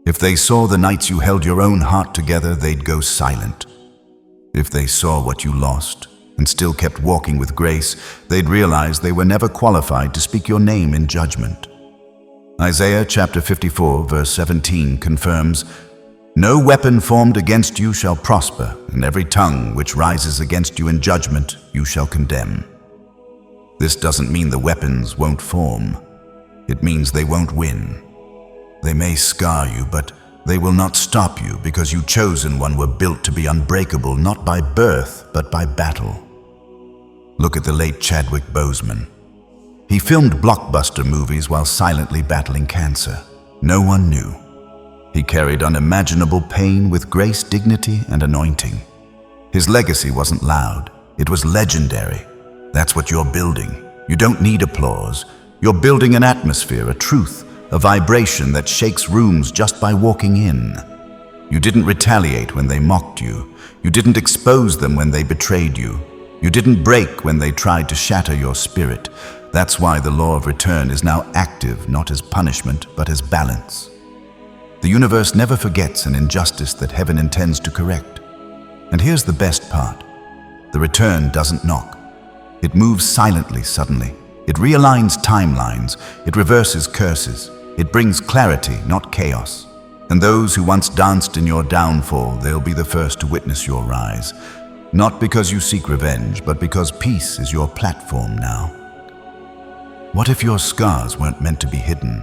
If they saw the nights you held your own heart together, they'd go silent. If they saw what you lost and still kept walking with grace, they'd realize they were never qualified to speak your name in judgment. Isaiah chapter 54 verse 17 confirms, "No weapon formed against you shall prosper, and every tongue which rises against you in judgment you shall condemn." This doesn't mean the weapons won't form. It means they won't win. They may scar you, but they will not stop you, because you chosen one were built to be unbreakable, not by birth, but by battle. Look at the late Chadwick Boseman. He filmed blockbuster movies while silently battling cancer. No one knew. He carried unimaginable pain with grace, dignity, and anointing. His legacy wasn't loud. It was legendary. That's what you're building. You don't need applause. You're building an atmosphere, a truth, a vibration that shakes rooms just by walking in. You didn't retaliate when they mocked you. You didn't expose them when they betrayed you. You didn't break when they tried to shatter your spirit. That's why the law of return is now active, not as punishment, but as balance. The universe never forgets an injustice that heaven intends to correct. And here's the best part. The return doesn't knock. It moves silently suddenly. It realigns timelines. It reverses curses. It brings clarity, not chaos. And those who once danced in your downfall, they'll be the first to witness your rise. Not because you seek revenge, but because peace is your platform now. What if your scars weren't meant to be hidden?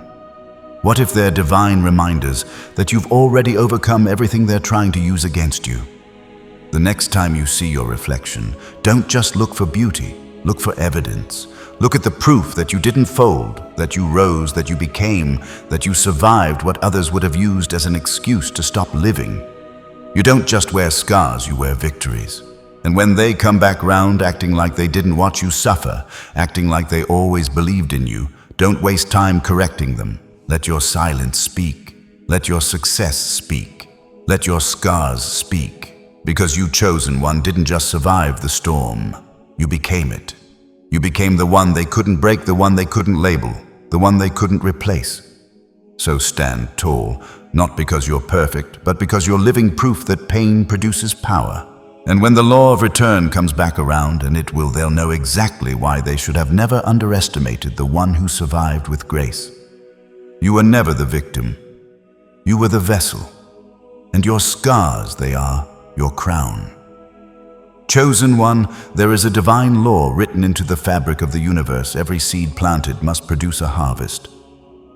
What if they're divine reminders that you've already overcome everything they're trying to use against you? The next time you see your reflection, don't just look for beauty, look for evidence. Look at the proof that you didn't fold, that you rose, that you became, that you survived what others would have used as an excuse to stop living. You don't just wear scars, you wear victories. And when they come back round acting like they didn't watch you suffer, acting like they always believed in you, don't waste time correcting them. Let your silence speak. Let your success speak. Let your scars speak. Because you, chosen one, didn't just survive the storm. You became it. You became the one they couldn't break, the one they couldn't label, the one they couldn't replace. So stand tall, not because you're perfect, but because you're living proof that pain produces power. And when the law of return comes back around, and it will, they'll know exactly why they should have never underestimated the one who survived with grace. You were never the victim. You were the vessel. And your scars, they are your crown. Chosen one, there is a divine law written into the fabric of the universe. Every seed planted must produce a harvest.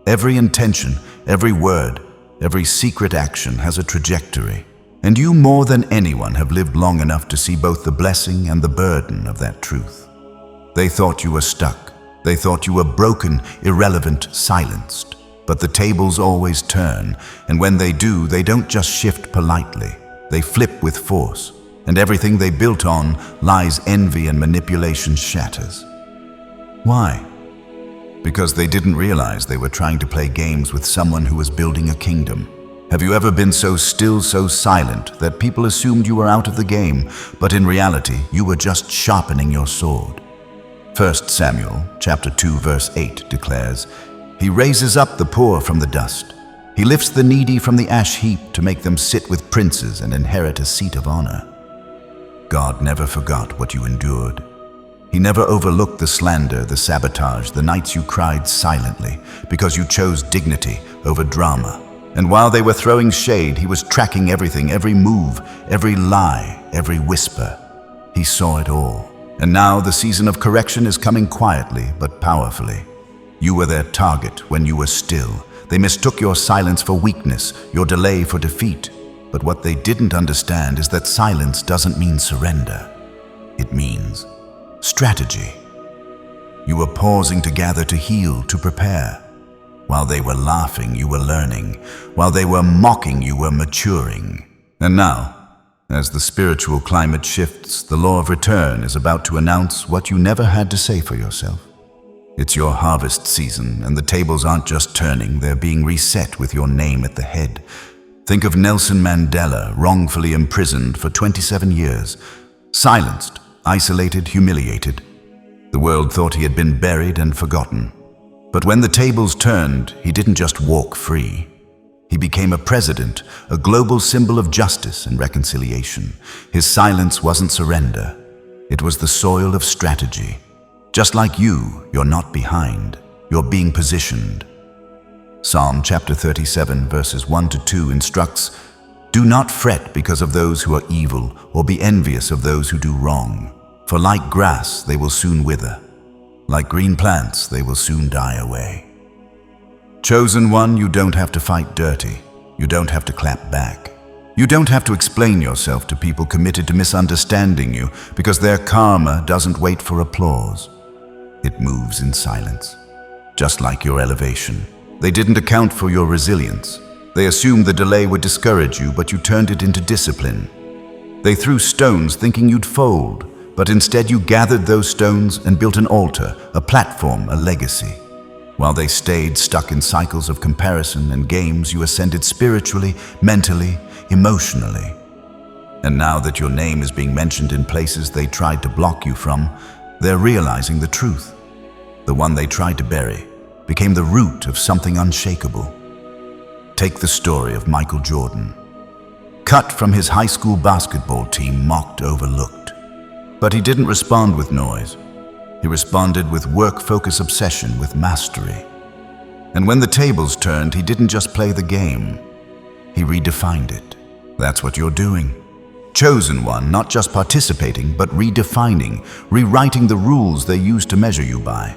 Every intention, every word, every secret action has a trajectory. And you, more than anyone, have lived long enough to see both the blessing and the burden of that truth. They thought you were stuck. They thought you were broken, irrelevant, silenced. But the tables always turn, and when they do, they don't just shift politely. They flip with force. And everything they built on, lies, envy, and manipulation shatters. Why? Because they didn't realize they were trying to play games with someone who was building a kingdom. Have you ever been so still, so silent, that people assumed you were out of the game, but in reality, you were just sharpening your sword? 1 Samuel chapter 2, verse 8 declares, "He raises up the poor from the dust. He lifts the needy from the ash heap to make them sit with princes and inherit a seat of honor." God never forgot what you endured. He never overlooked the slander, the sabotage, the nights you cried silently because you chose dignity over drama. And while they were throwing shade, he was tracking everything, every move, every lie, every whisper. He saw it all. And now the season of correction is coming quietly but powerfully. You were their target when you were still. They mistook your silence for weakness, your delay for defeat. But what they didn't understand is that silence doesn't mean surrender. It means strategy. You were pausing to gather, to heal, to prepare. While they were laughing, you were learning. While they were mocking, you were maturing. And now, as the spiritual climate shifts, the law of return is about to announce what you never had to say for yourself. It's your harvest season, and the tables aren't just turning, they're being reset with your name at the head. Think of Nelson Mandela, wrongfully imprisoned for 27 years, silenced, isolated, humiliated. The world thought he had been buried and forgotten. But when the tables turned, he didn't just walk free. He became a president, a global symbol of justice and reconciliation. His silence wasn't surrender. It was the soil of strategy. Just like you're not behind. You're being positioned. Psalm chapter 37, verses 1 to 2 instructs, "Do not fret because of those who are evil, or be envious of those who do wrong. For like grass, they will soon wither. Like green plants, they will soon die away." Chosen one, you don't have to fight dirty. You don't have to clap back. You don't have to explain yourself to people committed to misunderstanding you, because their karma doesn't wait for applause. It moves in silence, just like your elevation. They didn't account for your resilience. They assumed the delay would discourage you, but you turned it into discipline. They threw stones thinking you'd fold, but instead you gathered those stones and built an altar, a platform, a legacy. While they stayed stuck in cycles of comparison and games, you ascended spiritually, mentally, emotionally. And now that your name is being mentioned in places they tried to block you from, they're realizing the truth. The one they tried to bury became the root of something unshakable. Take the story of Michael Jordan. Cut from his high school basketball team, mocked, overlooked. But he didn't respond with noise. He responded with work-focused obsession, with mastery. And when the tables turned, he didn't just play the game. He redefined it. That's what you're doing. Chosen one, not just participating, but redefining, rewriting the rules they used to measure you by.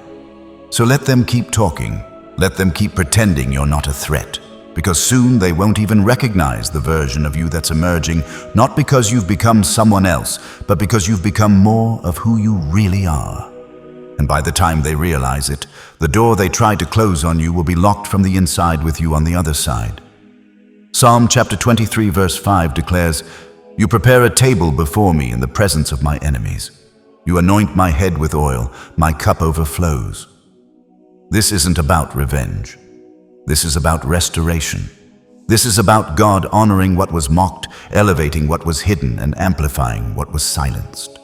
So let them keep talking. Let them keep pretending you're not a threat. Because soon they won't even recognize the version of you that's emerging, not because you've become someone else, but because you've become more of who you really are. And by the time they realize it, the door they tried to close on you will be locked from the inside with you on the other side. Psalm chapter 23 verse 5 declares, "You prepare a table before me in the presence of my enemies. You anoint my head with oil, my cup overflows." This isn't about revenge. This is about restoration. This is about God honoring what was mocked, elevating what was hidden, and amplifying what was silenced.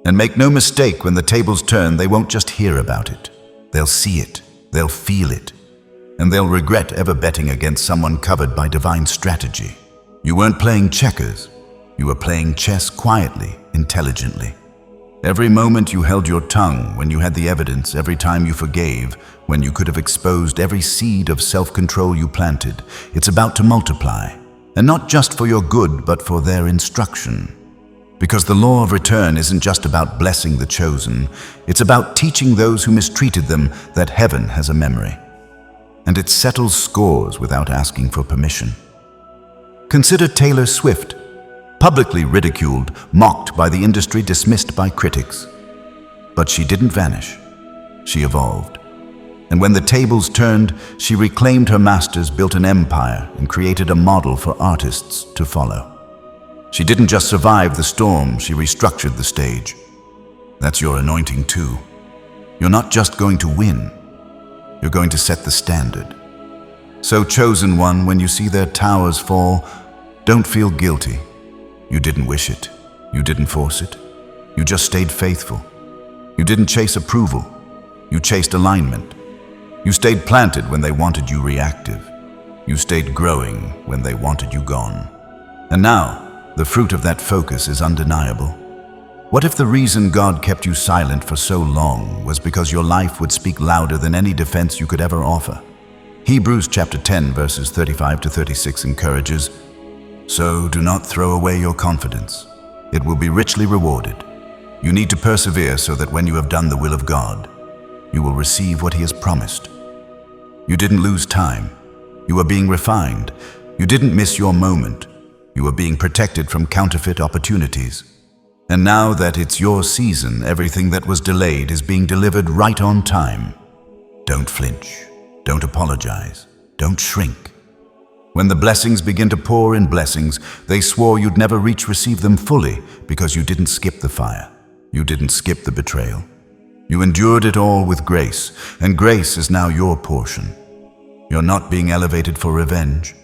And make no mistake, when the tables turn, they won't just hear about it. They'll see it, they'll feel it, and they'll regret ever betting against someone covered by divine strategy. You weren't playing checkers. You were playing chess quietly, intelligently. Every moment you held your tongue, when you had the evidence, every time you forgave, when you could have exposed every seed of self-control you planted, it's about to multiply. And not just for your good, but for their instruction. Because the law of return isn't just about blessing the chosen, it's about teaching those who mistreated them that heaven has a memory. And it settles scores without asking for permission. Consider Taylor Swift, publicly ridiculed, mocked by the industry, dismissed by critics. But she didn't vanish. She evolved. And when the tables turned, she reclaimed her masters, built an empire, and created a model for artists to follow. She didn't just survive the storm, she restructured the stage. That's your anointing too. You're not just going to win, you're going to set the standard. So, chosen one, when you see their towers fall, don't feel guilty. You didn't wish it. You didn't force it. You just stayed faithful. You didn't chase approval. You chased alignment. You stayed planted when they wanted you reactive. You stayed growing when they wanted you gone. And now, the fruit of that focus is undeniable. What if the reason God kept you silent for so long was because your life would speak louder than any defense you could ever offer? Hebrews chapter 10 verses 35 to 36 encourages, "So do not throw away your confidence. It will be richly rewarded. You need to persevere so that when you have done the will of God, you will receive what He has promised." You didn't lose time. You were being refined. You didn't miss your moment. You were being protected from counterfeit opportunities. And now that it's your season, everything that was delayed is being delivered right on time. Don't flinch. Don't apologize. Don't shrink. When the blessings begin to pour in blessings, they swore you'd never receive them fully because you didn't skip the fire. You didn't skip the betrayal. You endured it all with grace, and grace is now your portion. You're not being elevated for revenge.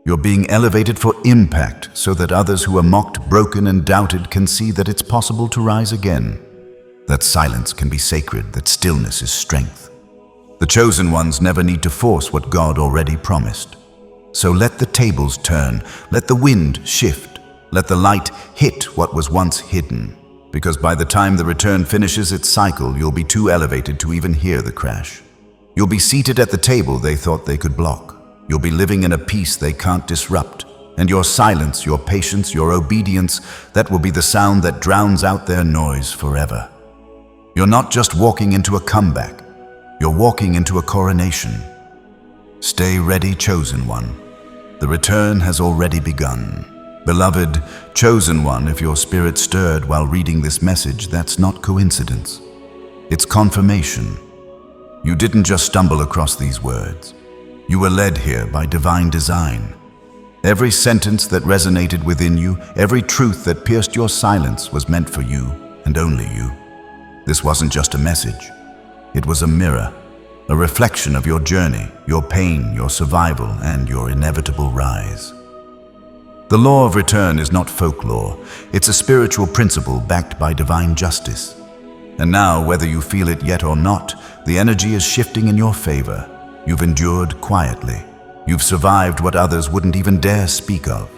You're being elevated for impact, so that others who are mocked, broken, and doubted can see that it's possible to rise again. That silence can be sacred, that stillness is strength. The chosen ones never need to force what God already promised. So let the tables turn, let the wind shift, let the light hit what was once hidden. Because by the time the return finishes its cycle, you'll be too elevated to even hear the crash. You'll be seated at the table they thought they could block. You'll be living in a peace they can't disrupt. And your silence, your patience, your obedience, that will be the sound that drowns out their noise forever. You're not just walking into a comeback. You're walking into a coronation. Stay ready, chosen one. The return has already begun. Beloved, chosen one, if your spirit stirred while reading this message, that's not coincidence. It's confirmation. You didn't just stumble across these words. You were led here by divine design. Every sentence that resonated within you, every truth that pierced your silence was meant for you. and only you. This wasn't just a message. It was a mirror, a reflection of your journey, your pain, your survival, and your inevitable rise. The law of return is not folklore. It's a spiritual principle backed by divine justice. And now, whether you feel it yet or not, the energy is shifting in your favor. You've endured quietly. You've survived what others wouldn't even dare speak of.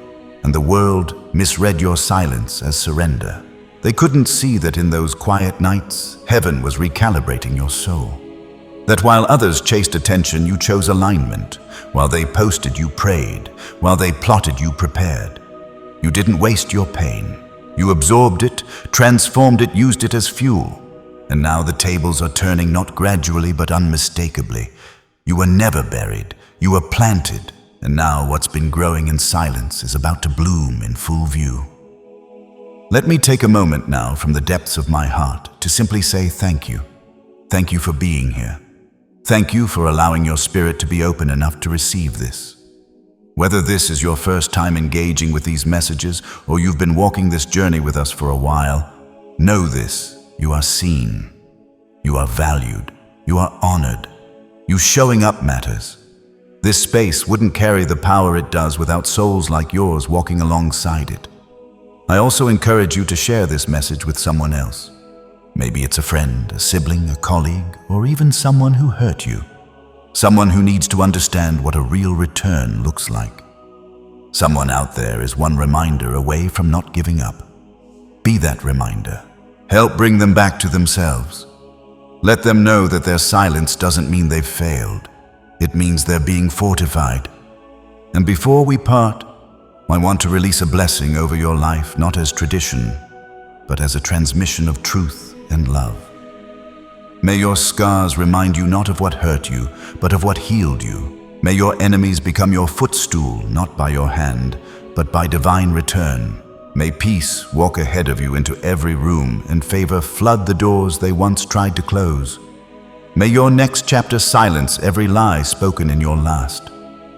And the world misread your silence as surrender. They couldn't see that in those quiet nights, heaven was recalibrating your soul. That while others chased attention, you chose alignment. While they posted, you prayed. While they plotted, you prepared. You didn't waste your pain. You absorbed it, transformed it, used it as fuel. And now the tables are turning, not gradually but unmistakably. You were never buried. You were planted. And now what's been growing in silence is about to bloom in full view. Let me take a moment now from the depths of my heart to simply say thank you. Thank you for being here. Thank you for allowing your spirit to be open enough to receive this. Whether this is your first time engaging with these messages or you've been walking this journey with us for a while, know this: you are seen, you are valued, you are honored. You showing up matters. This space wouldn't carry the power it does without souls like yours walking alongside it. I also encourage you to share this message with someone else. Maybe it's a friend, a sibling, a colleague, or even someone who hurt you. Someone who needs to understand what a real return looks like. Someone out there is one reminder away from not giving up. Be that reminder. Help bring them back to themselves. Let them know that their silence doesn't mean they've failed. It means they're being fortified. And before we part, I want to release a blessing over your life, not as tradition, but as a transmission of truth and love. May your scars remind you not of what hurt you, but of what healed you. May your enemies become your footstool, not by your hand, but by divine return. May peace walk ahead of you into every room and favor flood the doors they once tried to close. May your next chapter silence every lie spoken in your last.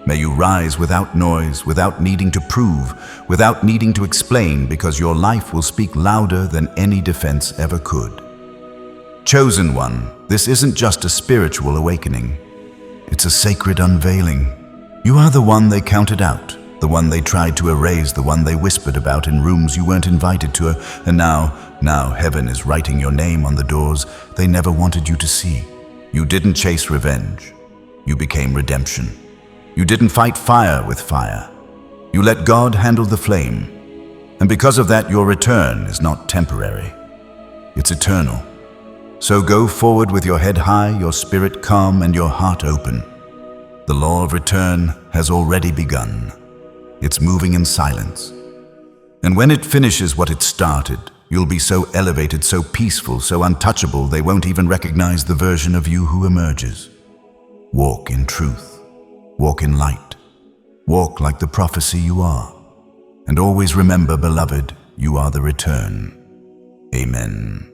May you rise without noise, without needing to prove, without needing to explain, because your life will speak louder than any defense ever could. Chosen one, this isn't just a spiritual awakening. It's a sacred unveiling. You are the one they counted out, the one they tried to erase, the one they whispered about in rooms you weren't invited to, and now heaven is writing your name on the doors they never wanted you to see. You didn't chase revenge. You became redemption. You didn't fight fire with fire. You let God handle the flame. And because of that, your return is not temporary. It's eternal. So go forward with your head high, your spirit calm, and your heart open. The law of return has already begun. It's moving in silence. And when it finishes what it started, you'll be so elevated, so peaceful, so untouchable, they won't even recognize the version of you who emerges. Walk in truth. Walk in light. Walk like the prophecy you are. And always remember, beloved, you are the return. Amen.